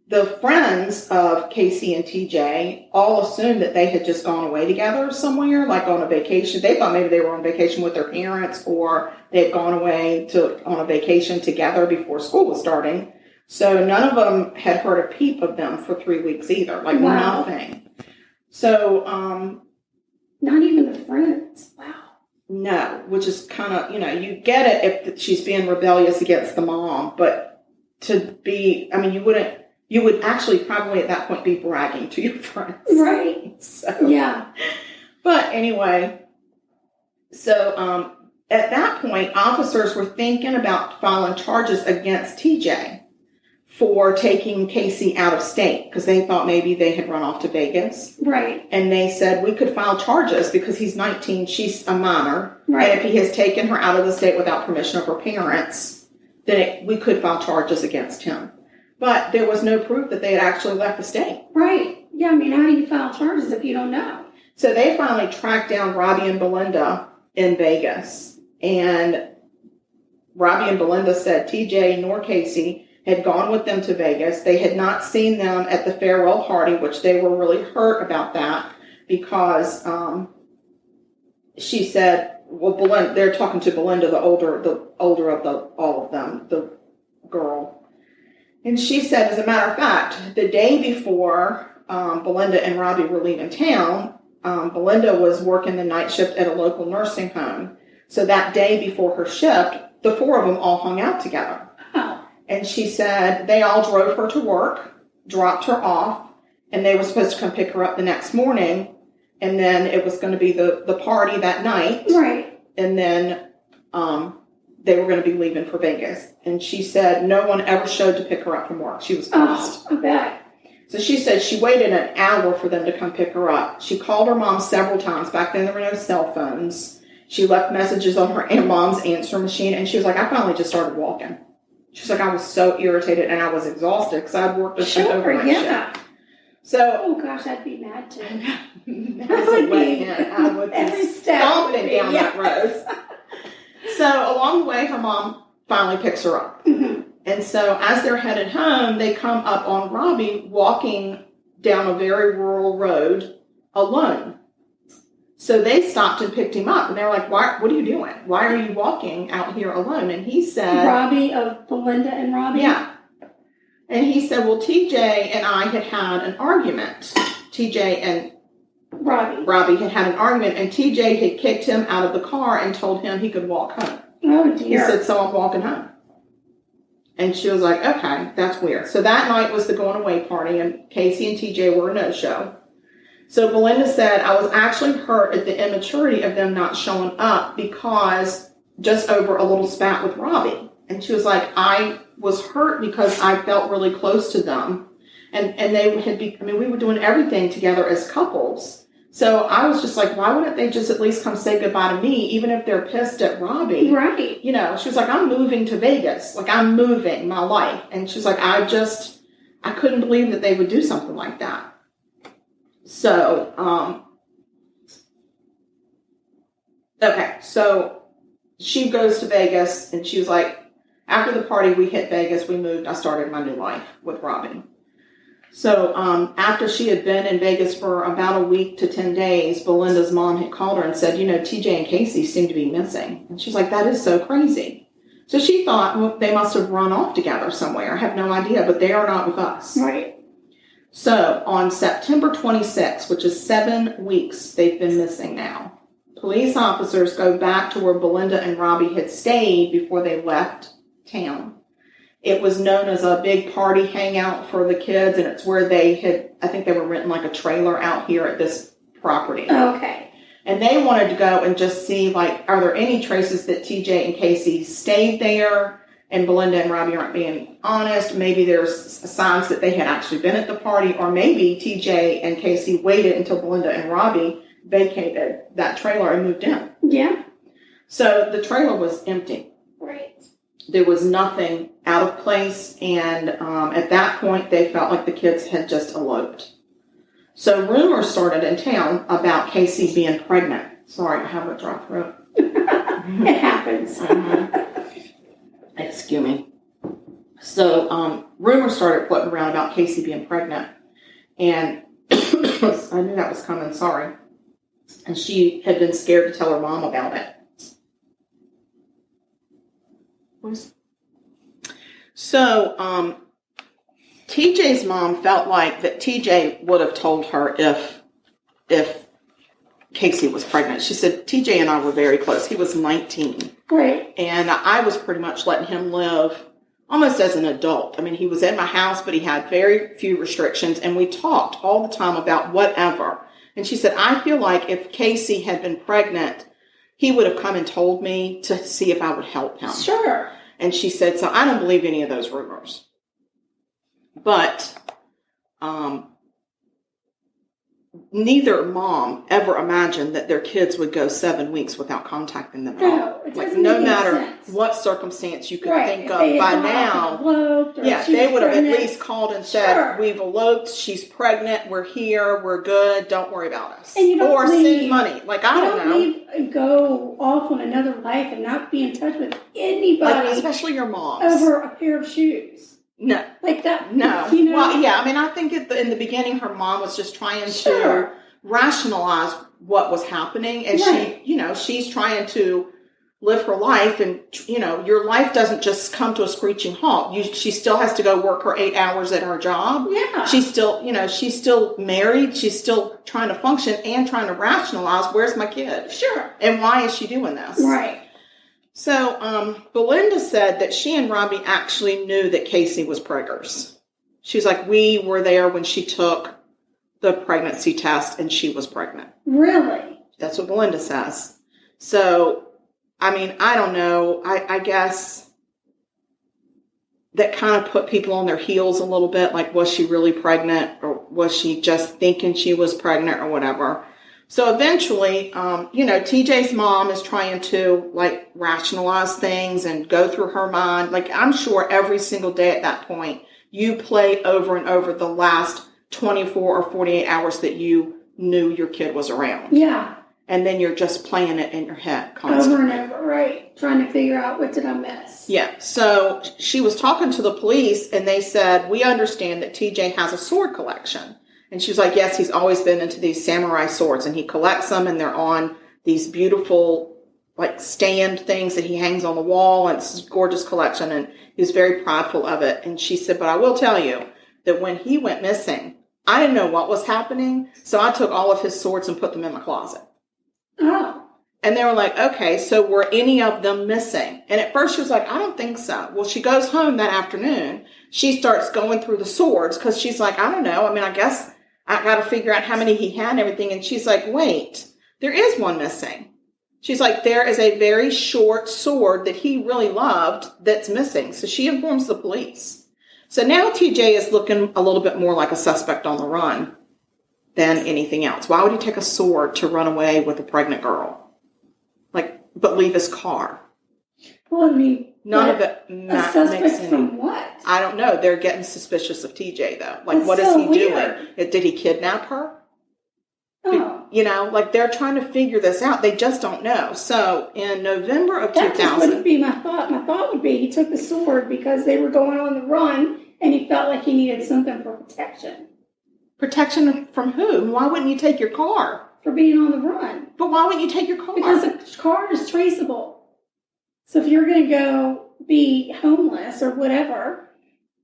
the friends of Casey and TJ all assumed that they had just gone away together somewhere, like on a vacation. They thought maybe they were on vacation with their parents, or they had gone away on a vacation together before school was starting. So none of them had heard a peep of them for 3 weeks either, like nothing. So, not even the friends. Wow. No, which is kind of, you get it if she's being rebellious against the mom, but to be, you would actually probably at that point be bragging to your friends. Right. So, yeah. But anyway, so at that point, officers were thinking about filing charges against TJ for taking Casey out of state, because they thought maybe they had run off to Vegas. Right. And they said, we could file charges because he's 19, she's a minor. Right. And if he has taken her out of the state without permission of her parents, then we could file charges against him. But there was no proof that they had actually left the state. Right. Yeah, how do you file charges if you don't know? So they finally tracked down Robbie and Belinda in Vegas. And Robbie and Belinda said TJ nor Casey had gone with them to Vegas. They had not seen them at the farewell party, which they were really hurt about that, because she said, well, they're talking to Belinda, the older of all of them, the girl. And she said, as a matter of fact, the day before Belinda and Robbie were leaving town, Belinda was working the night shift at a local nursing home. So that day before her shift, the four of them all hung out together. Oh. And she said they all drove her to work, dropped her off, and they were supposed to come pick her up the next morning. And then it was going to be the party that night. Right. And then they were going to be leaving for Vegas. And she said no one ever showed to pick her up from work. She was pissed. Oh, I bet. So she said she waited an hour for them to come pick her up. She called her mom several times. Back then there were no cell phones. She left messages on her mom's answer machine. And she was like, I finally just started walking. She was like, I was so irritated and I was exhausted because I'd worked a shift overnight shift. So, oh gosh, I'd be mad too. I would be stomping down that road. So along the way, her mom finally picks her up. Mm-hmm. And so as they're headed home, they come up on Robbie walking down a very rural road alone. So they stopped and picked him up. And they were like, what are you doing? Why are you walking out here alone? And he said... Robbie of Belinda and Robbie? Yeah. And he said, well, TJ and I had an argument. TJ and Robbie had an argument. And TJ had kicked him out of the car and told him he could walk home. Oh, dear. He said, so I'm walking home. And she was like, okay, that's weird. So that night was the going away party. And Casey and TJ were a no-show. So Belinda said, I was actually hurt at the immaturity of them not showing up because just over a little spat with Robbie. And she was like, I was hurt because I felt really close to them. And they had we were doing everything together as couples. So I was just like, why wouldn't they just at least come say goodbye to me, even if they're pissed at Robbie? Right. She was like, I'm moving to Vegas. Like, I'm moving my life. And she's like, I couldn't believe that they would do something like that. So, okay, so she goes to Vegas, and she was like, after the party, we hit Vegas, we moved, I started my new life with Robbie. So after she had been in Vegas for about a week to 10 days, Belinda's mom had called her and said, TJ and Casey seem to be missing. And she's like, that is so crazy. So she thought, well, they must have run off together somewhere. I have no idea, but they are not with us. Right. So on September 26th, which is 7 weeks they've been missing now, police officers go back to where Belinda and Robbie had stayed before they left town. It was known as a big party hangout for the kids, and it's where I think they were renting like a trailer out here at this property. Okay. And they wanted to go and just see, are there any traces that TJ and Casey stayed there and Belinda and Robbie aren't being honest? Maybe there's signs that they had actually been at the party, or maybe TJ and Casey waited until Belinda and Robbie vacated that trailer and moved in. Yeah. So the trailer was empty. Right. There was nothing out of place, and at that point, they felt like the kids had just eloped. So rumors started in town about Casey being pregnant. Sorry, I have a dry throat. It happens. Excuse me. So rumors started floating around about Casey being pregnant, and I knew that was coming, sorry. And she had been scared to tell her mom about it. So, TJ's mom felt like that TJ would have told her if Casey was pregnant. She said, TJ and I were very close. He was 19. Right. And I was pretty much letting him live almost as an adult. I mean, he was in my house, but he had very few restrictions, and we talked all the time about whatever. And she said, I feel like if Casey had been pregnant, he would have come and told me to see if I would help him. Sure. And she said, so I don't believe any of those rumors. But neither mom ever imagined that their kids would go 7 weeks without contacting them at all. No matter what circumstance you could think of by now. They would have at least called and said, we've eloped, she's pregnant, we're here, we're good, don't worry about us. And you don't or send money. I don't know. Go off on another life and not be in touch with anybody. Especially your moms. Over a pair of shoes. No. Like that. No. Well, yeah, I mean, I think in the beginning, her mom was just trying to rationalize what was happening. And she's trying to live her life. And, your life doesn't just come to a screeching halt. She still has to go work her 8 hours at her job. Yeah. She's still married. She's still trying to function and trying to rationalize, where's my kid? Sure. And why is she doing this? Right. So, Belinda said that she and Robbie actually knew that Casey was preggers. She was like, we were there when she took the pregnancy test and she was pregnant. Really? That's what Belinda says. So, I mean, I don't know. I guess that kind of put people on their heels a little bit. Like, was she really pregnant, or was she just thinking she was pregnant or whatever? So eventually, TJ's mom is trying to rationalize things and go through her mind. I'm sure every single day at that point, you play over and over the last 24 or 48 hours that you knew your kid was around. Yeah. And then you're just playing it in your head constantly. Over and over, right. Trying to figure out, what did I miss? Yeah. So she was talking to the police, and they said, we understand that TJ has a sword collection. And she was like, yes, he's always been into these samurai swords, and he collects them, and they're on these beautiful, stand things that he hangs on the wall, and it's a gorgeous collection, and he was very prideful of it. And she said, but I will tell you that when he went missing, I didn't know what was happening, so I took all of his swords and put them in my closet. Oh. And they were like, okay, so were any of them missing? And at first she was like, I don't think so. Well, she goes home that afternoon. She starts going through the swords because she's like, I don't know. I mean, I guess I got to figure out how many he had and everything. And she's like, wait, there is one missing. She's like, there is a very short sword that he really loved that's missing. So she informs the police. So now TJ is looking a little bit more like a suspect on the run than anything else. Why would he take a sword to run away with a pregnant girl? But leave his car? Well, I mean, none of it a suspect from what? I don't know. They're getting suspicious of TJ, though. What is he doing? Did he kidnap her? Oh. You know, like they're trying to figure this out. They just don't know. So in November of 2000. That wouldn't be my thought. My thought would be he took the sword because they were going on the run and he felt like he needed something for protection. Protection from who? Why wouldn't you take your car? For being on the run. But why wouldn't you take your car? Because the car is traceable. So if you're going to go be homeless or whatever,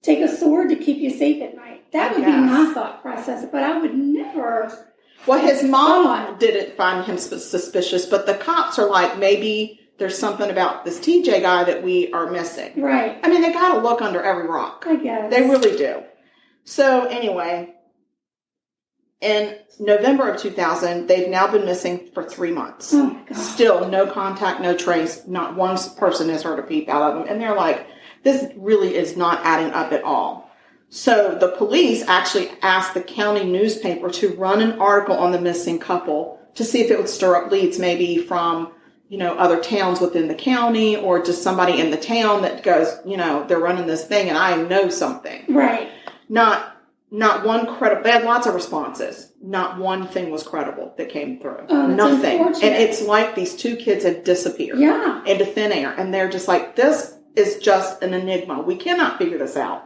take a sword to keep you safe at night. That would be my thought process. But I would never... Well, his mom didn't find him suspicious, but the cops are like, maybe there's something about this TJ guy that we are missing. Right. I mean, they got to look under every rock. I guess. They really do. So anyway, in November of 2000, they've now been missing for 3 months. Oh, my God. Still no contact, no trace. Not one person has heard a peep out of them. And they're like, this really is not adding up at all. So the police actually asked the county newspaper to run an article on the missing couple to see if it would stir up leads, maybe from, you know, other towns within the county or just somebody in the town that goes, you know, they're running this thing and I know something. Right. Not one credible. They had lots of responses. Not one thing was credible that came through. Oh, nothing. And it's like these 2 kids had disappeared into thin air. And they're just like, this is just an enigma. We cannot figure this out.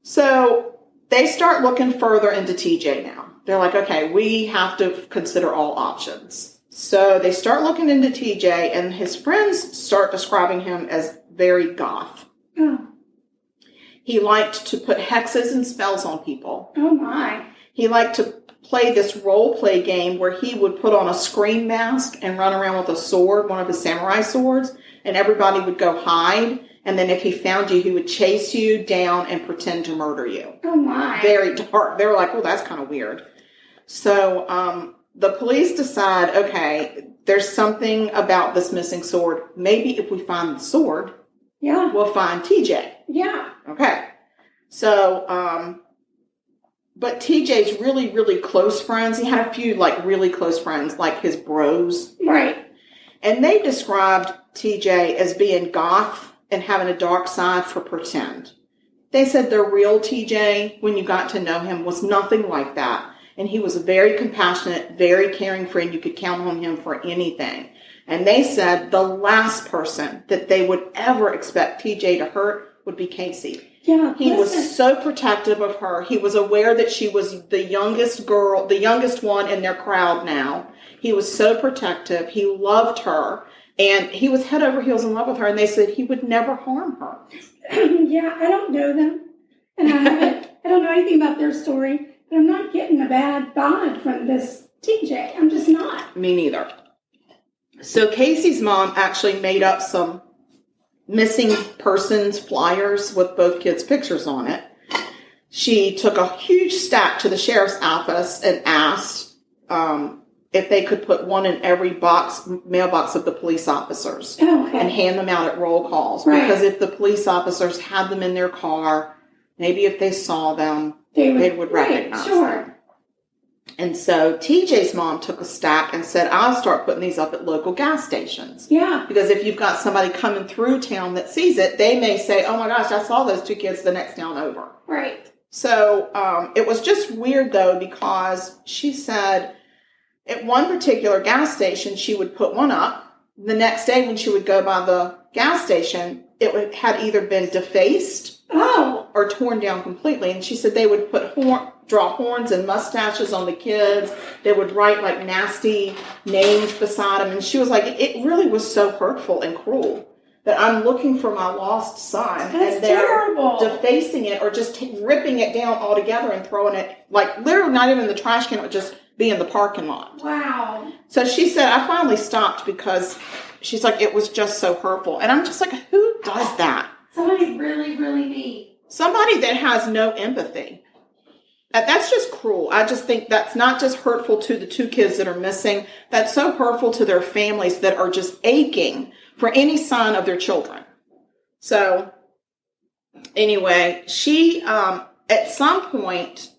So they start looking further into TJ now. They're like, okay, we have to consider all options. So they start looking into TJ, and his friends start describing him as very goth. Oh. He liked to put hexes and spells on people. Oh, my. He liked to play this role play game where he would put on a scream mask and run around with a sword, one of his samurai swords, and everybody would go hide. And then if he found you, he would chase you down and pretend to murder you. Oh, my. Very dark. They were like, well, that's kind of weird. So the police decide, okay, there's something about this missing sword. Maybe if we find the sword, we'll find TJ. Yeah. Okay. So, but TJ's really, really close friends. He had a few, like, really close friends, like his bros. Right. And they described TJ as being goth and having a dark side for pretend. They said the real TJ, when you got to know him, was nothing like that. And he was a very compassionate, very caring friend. You could count on him for anything. And they said the last person that they would ever expect TJ to hurt would be Casey. Yeah, he was so protective of her. He was aware that she was the youngest girl, the youngest one in their crowd now. He was so protective. He loved her. And he was head over heels in love with her, and they said he would never harm her. Yeah, I don't know them, and I don't know anything about their story, but I'm not getting a bad vibe from this TJ. I'm just not. Me neither. So Casey's mom actually made up some missing persons flyers with both kids' pictures on it. She took a huge stack to the sheriff's office and asked if they could put one in every mailbox of the police officers and hand them out at roll calls. Right. Because if the police officers had them in their car, maybe if they saw them, they would recognize them. And so TJ's mom took a stack and said, I'll start putting these up at local gas stations. Yeah. Because if you've got somebody coming through town that sees it, they may say, oh my gosh, I saw those 2 kids the next town over. Right. So it was just weird, though, because she said at one particular gas station, she would put one up. The next day when she would go by the gas station, it had either been defaced or torn down completely. And she said they would draw horns and mustaches on the kids. They would write like nasty names beside them. And she was like, it really was so hurtful and cruel that I'm looking for my lost son. That's and they're terrible. Defacing it or just ripping it down altogether and throwing it, like literally not even in the trash can, it would just be in the parking lot. Wow. So she said, I finally stopped because she's like, it was just so hurtful. And I'm just like, who does that? Somebody really, really mean. Somebody that has no empathy. That's just cruel. I just think that's not just hurtful to the 2 kids that are missing. That's so hurtful to their families that are just aching for any sign of their children. So anyway, she, at some point,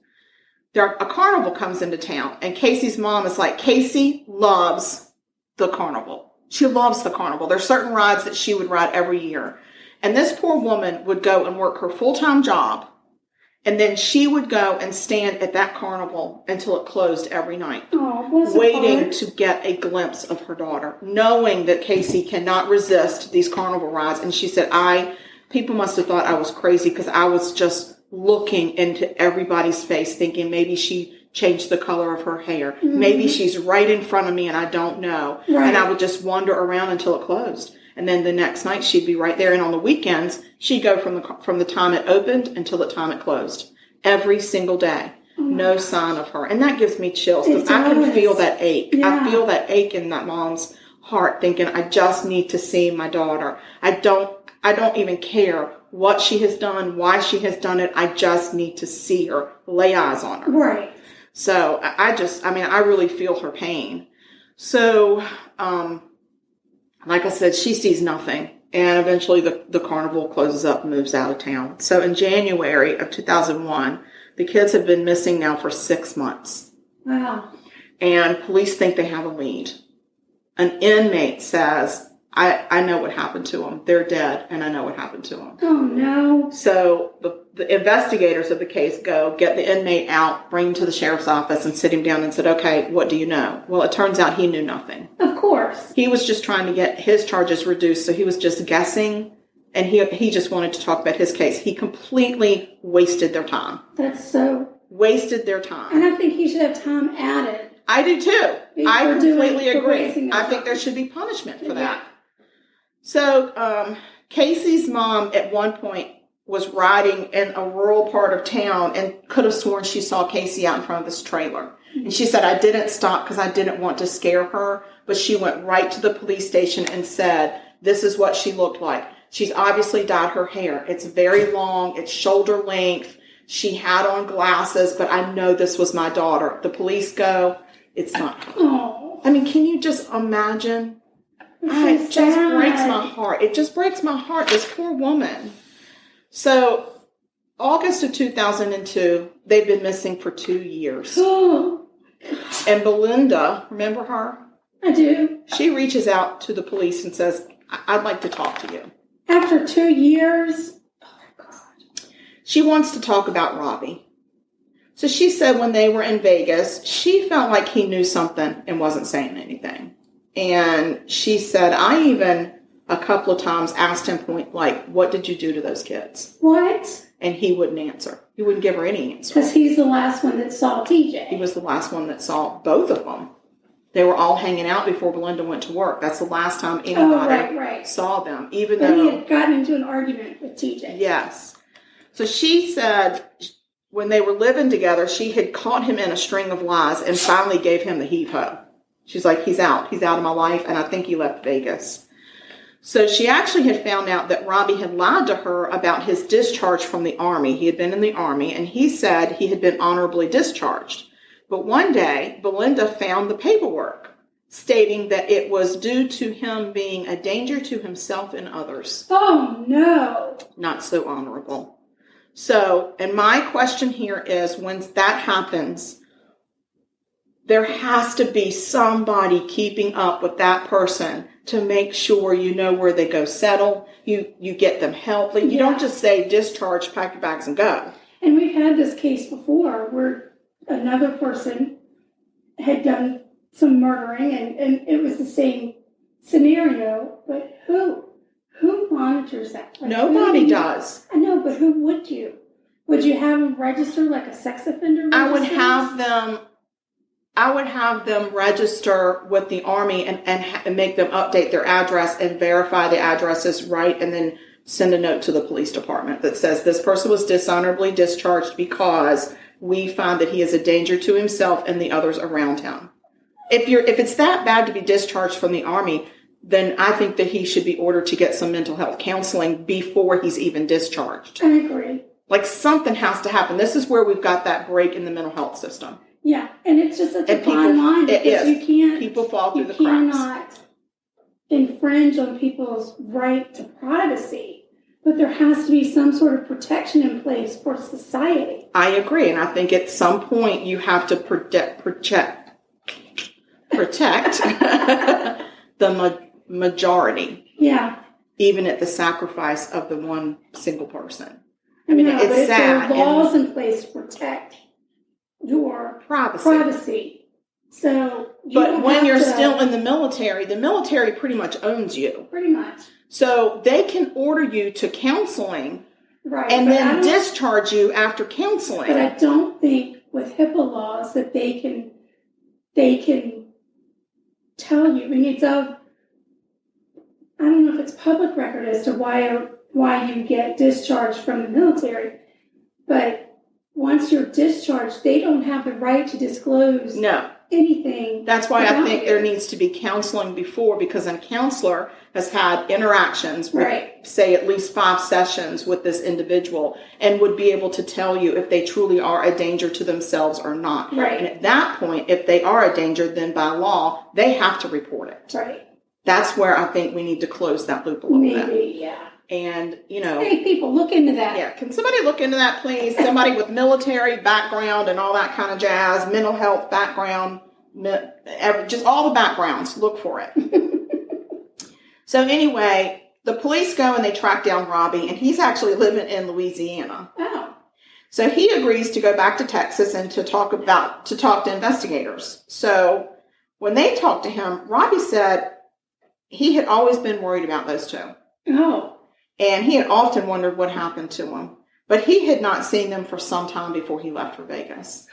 a carnival comes into town, and Casey's mom is like, Casey loves the carnival. She loves the carnival. There's certain rides that she would ride every year. And this poor woman would go and work her full-time job And then she would go and stand at that carnival until it closed every night, Oh, waiting to get a glimpse of her daughter, knowing that Casey cannot resist these carnival rides. And she said, people must have thought I was crazy because I was just looking into everybody's face thinking maybe she changed the color of her hair. Mm-hmm. Maybe she's right in front of me and I don't know. Right. And I would just wander around until it closed. And then the next night she'd be right there. And on the weekends, she'd go from the time it opened until the time it closed. Every single day. No sign of her. And that gives me chills because I can feel that ache. Yeah. I feel that ache in that mom's heart thinking, I just need to see my daughter. I don't even care what she has done, why she has done it. I just need to see her, lay eyes on her. Right. So I really feel her pain. So, like I said, she sees nothing. And eventually the carnival closes up and moves out of town. So in January of 2001, the kids have been missing now for 6 months. Wow. And police think they have a lead. An inmate says, I know what happened to them. They're dead, and I know what happened to them. Oh, no. So the investigators of the case go, get the inmate out, bring him to the sheriff's office, and sit him down and said, okay, what do you know? Well, it turns out he knew nothing. Of course. He was just trying to get his charges reduced, so he was just guessing, and he just wanted to talk about his case. He completely wasted their time. That's so... Wasted their time. And I think he should have time added. I do, too. I completely agree. I think there should be punishment for that. Yeah. So, Casey's mom at one point was riding in a rural part of town and could have sworn she saw Casey out in front of this trailer. And she said, I didn't stop because I didn't want to scare her, but she went right to the police station and said, this is what she looked like. She's obviously dyed her hair. It's very long. It's shoulder length. She had on glasses, but I know this was my daughter. The police go, it's not her. Oh. I mean, can you just imagine? It just breaks my heart. It just breaks my heart, this poor woman. So, August of 2002, they've been missing for 2 years. And Belinda, remember her? I do. She reaches out to the police and says, I'd like to talk to you. After 2 years? Oh, God. She wants to talk about Robbie. So she said when they were in Vegas, she felt like he knew something and wasn't saying anything. And she said, I even a couple of times asked him point blank, what did you do to those kids? What? And he wouldn't answer. He wouldn't give her any answer. Because he's the last one that saw TJ. He was the last one that saw both of them. They were all hanging out before Belinda went to work. That's the last time anybody saw them. Even though he had gotten into an argument with TJ. Yes. So she said when they were living together, she had caught him in a string of lies and finally gave him the heave-ho. She's like, he's out. He's out of my life, and I think he left Vegas. So she actually had found out that Robbie had lied to her about his discharge from the Army. He had been in the Army, and he said he had been honorably discharged. But one day, Belinda found the paperwork stating that it was due to him being a danger to himself and others. Oh, no. Not so honorable. So, and my question here is, when that happens, there has to be somebody keeping up with that person to make sure you know where they go settle. You get them help. Like, you don't just say discharge, pack your bags, and go. And we've had this case before where another person had done some murdering, and it was the same scenario. But who monitors that? Like, nobody does. I know, but who would you? Would you have them register like a sex offender register? I would have them register with the Army and make them update their address and verify the address is right, and then send a note to the police department that says this person was dishonorably discharged because we find that he is a danger to himself and the others around him. If it's that bad to be discharged from the Army, then I think that he should be ordered to get some mental health counseling before he's even discharged. I agree. Like, something has to happen. This is where we've got that break in the mental health system. Yeah, and it's just such a fine line because you can't. People fall through the cracks. You cannot infringe on people's right to privacy, but there has to be some sort of protection in place for society. I agree, and I think at some point you have to protect the majority. Yeah. Even at the sacrifice of the one single person. I mean, no, it's but sad. There are laws in place to protect your privacy. So, but when you're still in the military pretty much owns you. Pretty much. So they can order you to counseling, right, and then discharge you after counseling. But I don't think with HIPAA laws that they can tell you. I mean, I don't know if it's public record as to why you get discharged from the military, but once you're discharged, they don't have the right to disclose anything. That's why I think there needs to be counseling before, because a counselor has had interactions with, say, at least 5 sessions with this individual and would be able to tell you if they truly are a danger to themselves or not. Right. And at that point, if they are a danger, then by law, they have to report it. Right. That's where I think we need to close that loop a little bit. Maybe, yeah. And, hey, people, look into that. Yeah, can somebody look into that, please? Somebody with military background and all that kind of jazz, mental health background, just all the backgrounds, look for it. So anyway, the police go and they track down Robbie, and he's actually living in Louisiana. Oh. So he agrees to go back to Texas and to talk to investigators. So when they talked to him, Robbie said he had always been worried about those two. Oh. And he had often wondered what happened to them. But he had not seen them for some time before he left for Vegas.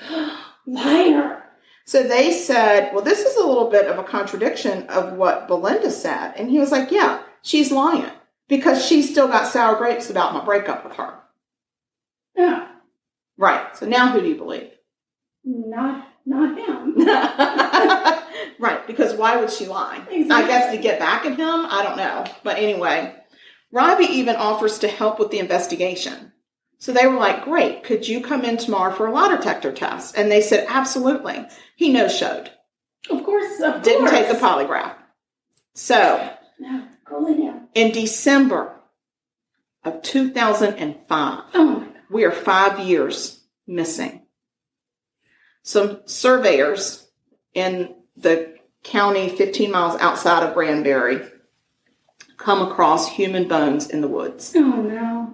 Liar. So they said, well, this is a little bit of a contradiction of what Belinda said. And he was like, yeah, she's lying because she's still got sour grapes about my breakup with her. Yeah. Right. So now who do you believe? Not him. Right. Because why would she lie? Exactly. I guess to get back at him? I don't know. But anyway, Robbie even offers to help with the investigation. So they were like, great, could you come in tomorrow for a lie detector test? And they said, absolutely. He no-showed. Of course. Didn't take the polygraph. So, in December of 2005, we are 5 years missing. Some surveyors in the county 15 miles outside of Granbury come across human bones in the woods. Oh, no.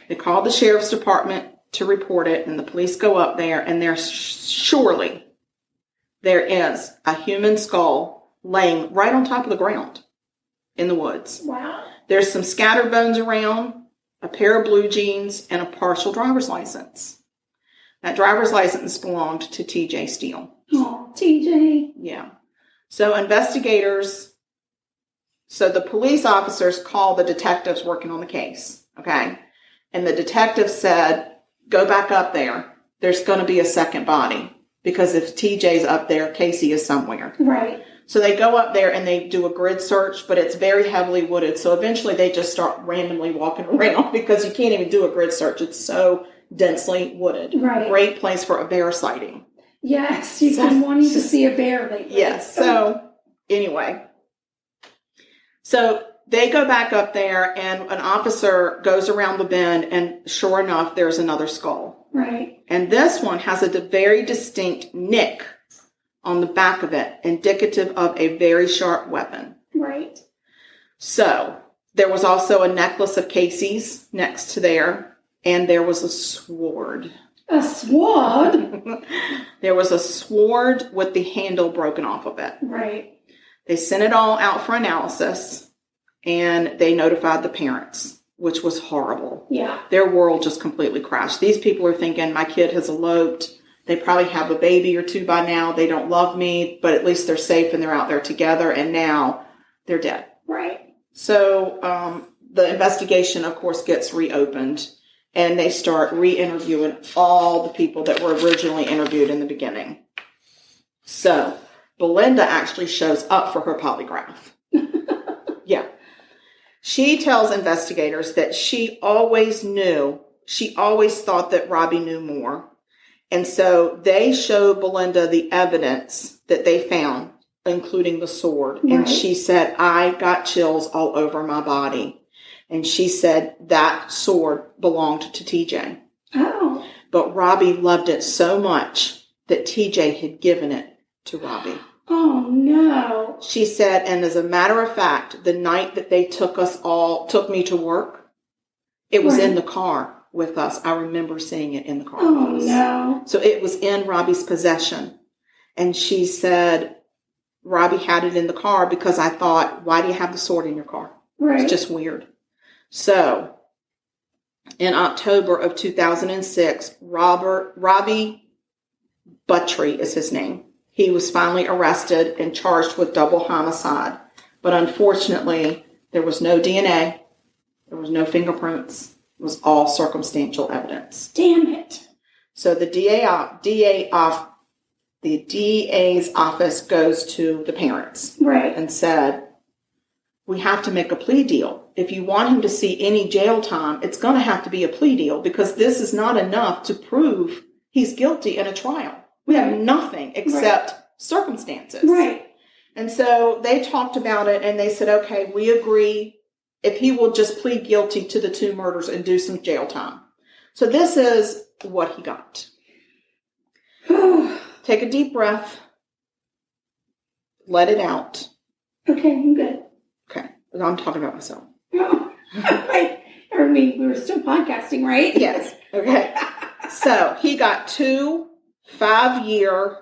They call the sheriff's department to report it, and the police go up there, and surely there is a human skull laying right on top of the ground in the woods. Wow. There's some scattered bones around, a pair of blue jeans, and a partial driver's license. That driver's license belonged to TJ Steele. Oh, TJ. Yeah. So the police officers call the detectives working on the case, okay? And the detective said, go back up there. There's going to be a second body. Because if TJ's up there, Casey is somewhere. Right. So they go up there and they do a grid search, but it's very heavily wooded. So eventually they just start randomly walking around because you can't even do a grid search. It's so densely wooded. Right. Great place for a bear sighting. Yes, you've been wanting to see a bear lately. Yes. So anyway. So they go back up there, and an officer goes around the bend, and sure enough, there's another skull. Right. And this one has a very distinct nick on the back of it, indicative of a very sharp weapon. Right. So there was also a necklace of Casey's next to there, and there was a sword. A sword? There was a sword with the handle broken off of it. Right. They sent it all out for analysis. And they notified the parents, which was horrible. Yeah. Their world just completely crashed. These people are thinking, my kid has eloped. They probably have a baby or two by now. They don't love me, but at least they're safe and they're out there together. And now they're dead. Right. So the investigation, of course, gets reopened. And they start re-interviewing all the people that were originally interviewed in the beginning. So Belinda actually shows up for her polygraph. Yeah. She tells investigators that she always thought that Robbie knew more. And so they show Belinda the evidence that they found, including the sword. Right. And she said, I got chills all over my body. And she said that sword belonged to TJ. Oh. But Robbie loved it so much that TJ had given it to Robbie. Oh, no. She said, and as a matter of fact, the night that they took me to work, it was in the car with us. I remember seeing it in the car. Oh, no. So it was in Robbie's possession. And she said, Robbie had it in the car because I thought, why do you have the sword in your car? Right. It's just weird. So in October of 2006, Robbie Buttry is his name. He was finally arrested and charged with double homicide. But unfortunately, there was no DNA. There was no fingerprints. It was all circumstantial evidence. Damn it. So the DA's office goes to the parents. Right. And said, we have to make a plea deal. If you want him to see any jail time, it's going to have to be a plea deal because this is not enough to prove he's guilty in a trial. We have nothing except circumstances. Right. And so they talked about it and they said, okay, we agree if he will just plead guilty to the 2 murders and do some jail time. So this is what he got. Take a deep breath. Let it out. Okay, I'm good. Okay. I'm talking about myself. Oh. I mean, we were still podcasting, right? Yes. Okay. So he got 2 5-year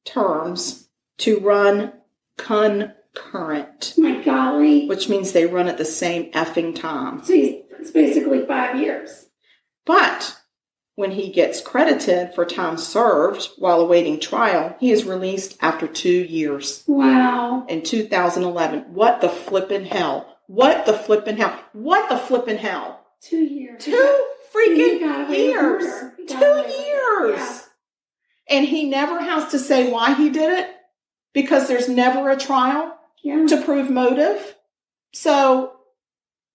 terms to run concurrent. My golly. Which means they run at the same effing time. So it's basically 5 years. But when he gets credited for time served while awaiting trial, he is released after 2 years. Wow. In 2011. What the flippin' hell? What the flippin' hell? What the flippin' hell? 2 years. 2 freaking years. years. 2 years. Yeah. And he never has to say why he did it because there's never a trial to prove motive. So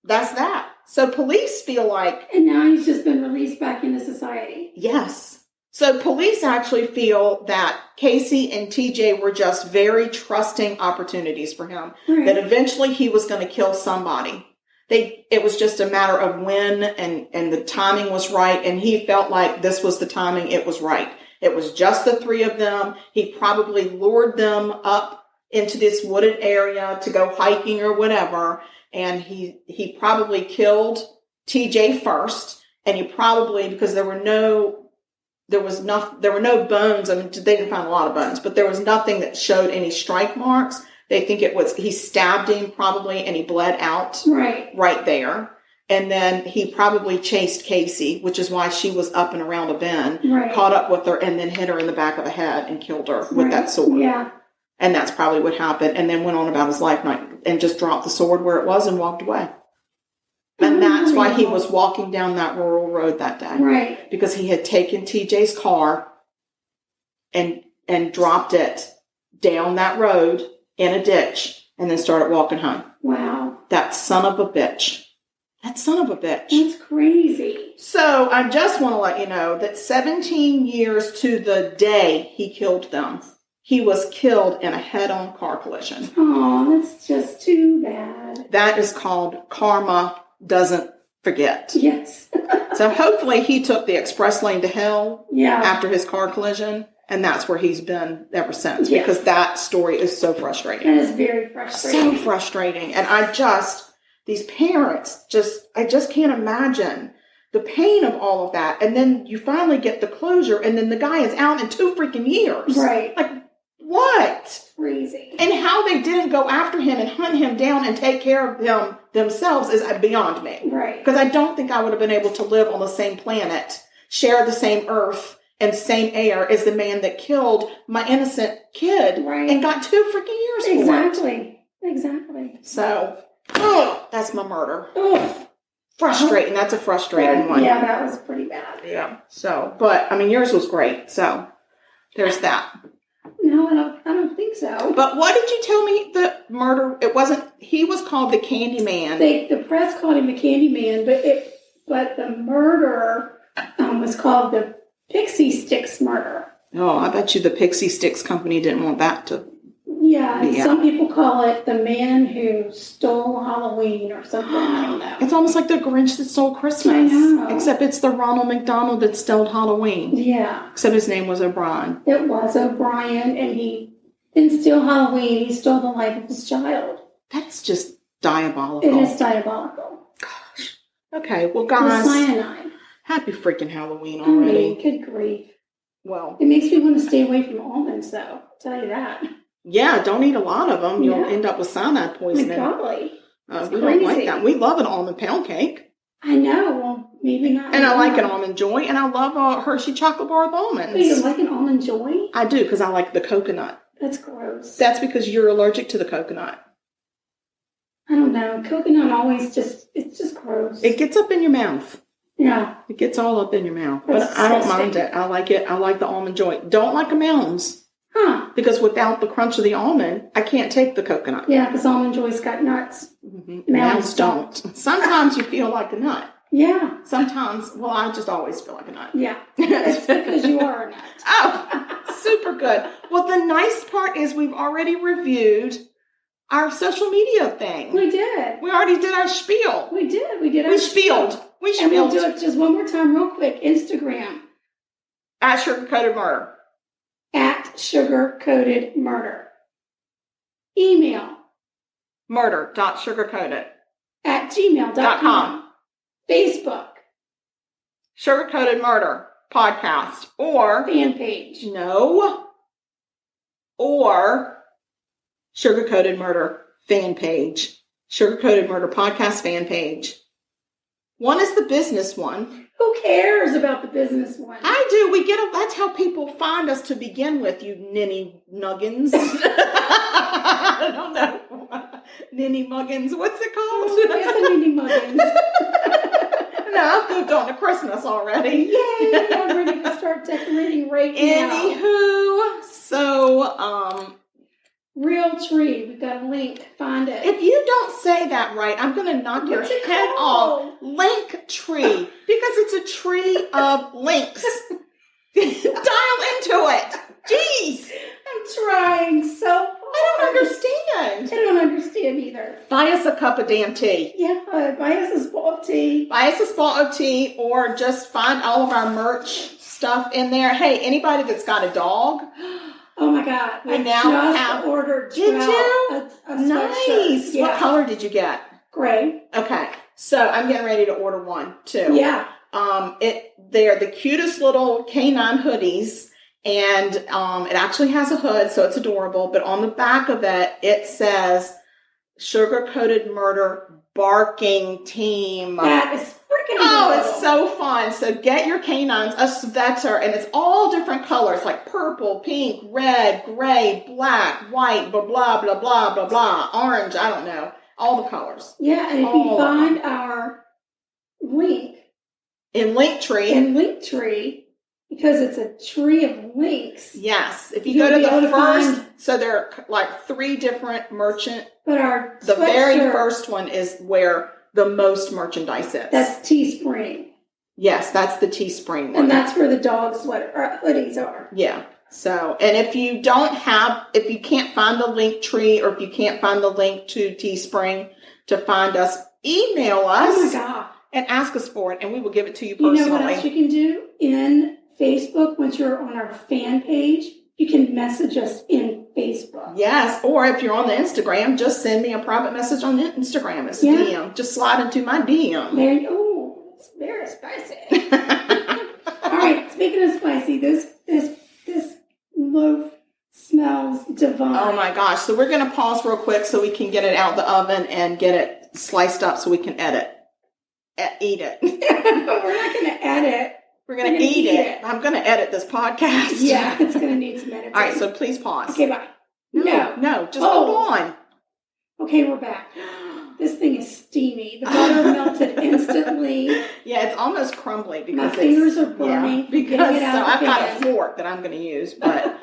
that's that. So police feel like... And now he's just been released back into society. Yes. So police actually feel that Casey and TJ were just very trusting opportunities for him. Right. That eventually he was going to kill somebody. It was just a matter of when and the timing was right. And he felt like this was the timing. It was right. It was just the 3 of them. He probably lured them up into this wooded area to go hiking or whatever. And he probably killed TJ first. And he probably, because there were no bones. I mean, they didn't find a lot of bones, but there was nothing that showed any strike marks. They think it was, he stabbed him probably and he bled out right there. And then he probably chased Casey, which is why she was up and around a bend, caught up with her and then hit her in the back of the head and killed her with that sword. Yeah. And that's probably what happened. And then went on about his life and just dropped the sword where it was and walked away. And that's why he was walking down that rural road that day. Right. Because he had taken TJ's car and dropped it down that road in a ditch and then started walking home. Wow. That son of a bitch. That son of a bitch. That's crazy. So I just want to let you know that 17 years to the day he killed them, he was killed in a head-on car collision. Oh, that's just too bad. That is called karma doesn't forget. Yes. So hopefully he took the express lane to hell after his car collision, and that's where he's been ever since, because that story is so frustrating. That is very frustrating. So frustrating. And these parents, I just can't imagine the pain of all of that. And then you finally get the closure, and then the guy is out in 2 freaking years. Right. Like, what? Crazy. And how they didn't go after him and hunt him down and take care of him themselves is beyond me. Right. Because I don't think I would have been able to live on the same planet, share the same earth and same air as the man that killed my innocent kid and got 2 freaking years for it. Exactly. So, that's my murder. Oh. Frustrating. That's a frustrating one. Yeah, that was pretty bad. Yeah. So, but, I mean, yours was great. So, there's that. No, I don't think so. But what did you tell me the murder? It wasn't, he was called the Candyman. The press called him the Candyman, but the murder was called the Pixie Sticks murder. Oh, I bet you the Pixie Sticks company didn't want that to. Yeah, and some people call it the man who stole Halloween or something. I don't know. It's almost like the Grinch that stole Christmas. I know. Except it's the Ronald McDonald that stole Halloween. Yeah. Except his name was O'Brien. It was O'Brien, and he didn't steal Halloween. He stole the life of his child. That's just diabolical. It is diabolical. Gosh. Okay, well, With guys, cyanide. happy freaking Halloween I already. mean, good grief. Well, It makes me want to stay away from almonds, though. I'll tell you that. yeah, don't eat a lot of them. You'll Yeah. end up with cyanide My poisoning. golly. We It's don't like crazy. that. We love an almond pound cake. I know. Well, maybe not. And I like an anymore. almond joy, and I love a Hershey chocolate bar with almonds. Oh, you like an almond joy? I do, because I like the coconut. That's gross. That's because you're allergic to the coconut. I don't know. Coconut always it's just gross. It gets up in your mouth. Yeah. It gets all up in your mouth. That's But I don't disgusting. mind it. I like it. I like the almond joy. Don't like the mounds. Huh. Because without the crunch of the almond, I can't take the coconut. Yeah, because almond joy's got nuts. Mm-hmm. Mounds Mounds don't. Sometimes you feel like a nut. Yeah. Sometimes, well, I just always feel like a nut. Yeah. It's because you are a nut. Oh, super good. Well, the nice part is we've already reviewed our social media thing. We did. We already did our spiel. We did. We did our We spieled. We And we'll spieled do it just one more time real quick. Instagram, at Sugar Coated Murder. at Sugar Coated Murder. Email, Murder.sugarcoated. at gmail.com. Facebook, Sugar Coated Murder podcast. Or, fan page. no, or Sugar Coated Murder fan page. Sugar Coated Murder podcast fan page. One is the business one. Who cares about the business one? I do. That's how people find us to begin with, you ninny nuggins. I don't know. Ninny muggins. What's it called? Yes, a Mindy Muggins. No, I've moved on to Christmas already. Yay! I'm ready to start decorating right now. Anywho, so, Real tree. We've got a link. Find it. if you don't say that right, I'm going to knock your What's it head called? off. Link tree. Because it's a tree of links. Dial into it. Jeez. I'm trying so hard. I don't understand. I don't understand either. Buy us a cup of damn tea. Yeah, buy us a bowl of tea. Buy us a spot of tea, or just find all of our merch stuff in there. Hey, anybody that's got a dog, Oh my God! We I now just have- ordered. Did you? A nice. sweatshirt. Yeah. What color did you get? Gray. Okay, so I'm getting ready to order one too. Yeah. They're the cutest little canine hoodies, and it actually has a hood, so it's adorable. But on the back of it, it says "Sugar Coated Murder Barking Team." That is freaking Oh, adorable. it's so fun. So get your canines a sweater, and it's all different colors, like purple, pink, red, gray, black, white, blah, blah, blah, blah, blah, blah, orange, I don't know, all the colors. Yeah, and if all you of find our link In Linktree, in Linktree, because it's a tree of links, yes, if you You'll go to be able the to first, find- so there are like 3 different merchant, but our the very sweatshirt, first one is where the most merchandise is. that's Teespring, Yes, that's the Teespring one. and that's where the dog sweater hoodies are. Yeah. So, and if you can't find the link tree, or if you can't find the link to Teespring to find us, email us Oh my God! and ask us for it, and we will give it to you You personally. know what else you can do in Facebook? Once you're on our fan page, you can message us in Facebook. Yes, or if you're on the Instagram, just send me a private message on the Instagram. It's Yeah. DM. Just slide into my DM. There you go. It's very spicy. All right. Speaking of spicy, this loaf smells divine. Oh my gosh. So we're going to pause real quick so we can get it out the oven and get it sliced up so we can eat it. We're not going to edit. We're going to eat it. I'm going to edit this podcast. Yeah, it's going to need some editing. All right, so please pause. Okay, bye. No, just Oh. hold on. Okay, we're back. This thing is steamy. The butter melted instantly. Yeah, it's almost crumbly because My fingers are burning. Yeah, because Getting it out so of the I've got a pan. fork that I'm going to use, but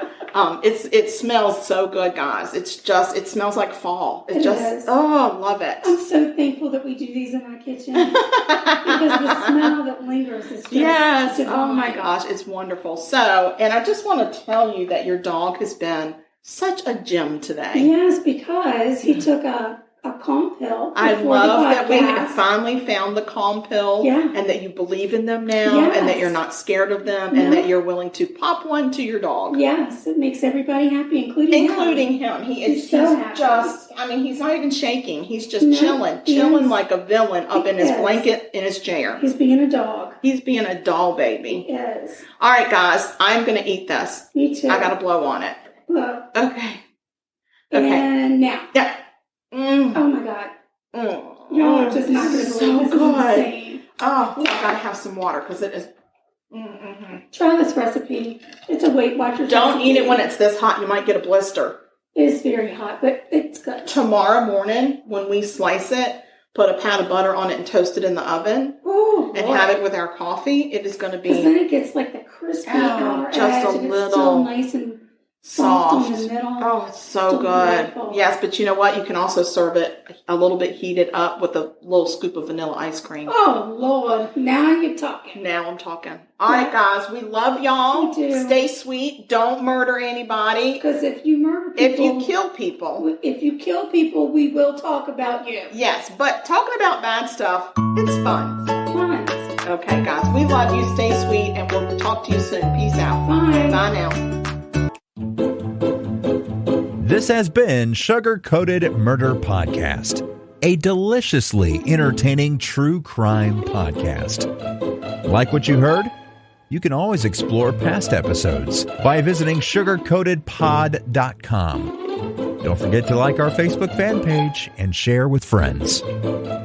it smells so good, guys. It smells like fall. It is. Oh, I love it. I'm so thankful that we do these in our kitchen because the smell that lingers is just Yes. divine. Oh my gosh, it's wonderful. So, and I just want to tell you that your dog has been such a gem today. Yes, because he took a a calm pill. I love that we have podcast. finally found the calm pill, Yeah. and that you believe in them now, and that Yes. you're not scared of them, No. and that you're willing to pop one to your dog. Yes, it makes everybody happy, including Him. He's so happy. Just, I mean, he's not even shaking. He's just No, chilling he is. like a villain up in his He is. blanket in his chair. He's being a dog. He's being a doll baby. Yes. All right, guys, I'm going to eat this. Me too. I got to blow on it. Look. Okay. And now. Yeah. Mm. Oh my God. Mm. Y'all are just not going to This is believe this. so Is good. insane. Oh, I got to have some water because it is. Mm-hmm. Try this recipe. It's a Weight Watchers Don't recipe. eat it when it's this hot. You might get a blister. It's very hot, but it's good. Tomorrow morning, when we slice it, put a pat of butter on it and toast it in the oven. Oh, And have it with our coffee. It is going to because be then it gets like the crispy outer just edge, a and it's little still nice and soft in soft. the middle. Oh, it's so Delightful. good. Yes, but you know what? You can also serve it a little bit heated up with a little scoop of vanilla ice cream. Oh Lord, now you're talking. Now I'm talking. All right, guys, we love y'all. We do. Stay sweet. Don't murder anybody. Because if you murder people, If you kill people, we will talk about you. yes, but talking about bad stuff, it's fun. Fun. Okay, guys, we love you. Stay sweet, and we'll talk to you soon. Peace out. Bye. Bye now. This has been Sugar Coated Murder Podcast, a deliciously entertaining true crime podcast. Like what you heard? You can always explore past episodes by visiting sugarcoatedpod.com. Don't forget to like our Facebook fan page and share with friends.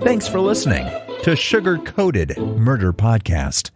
Thanks for listening to Sugar Coated Murder Podcast.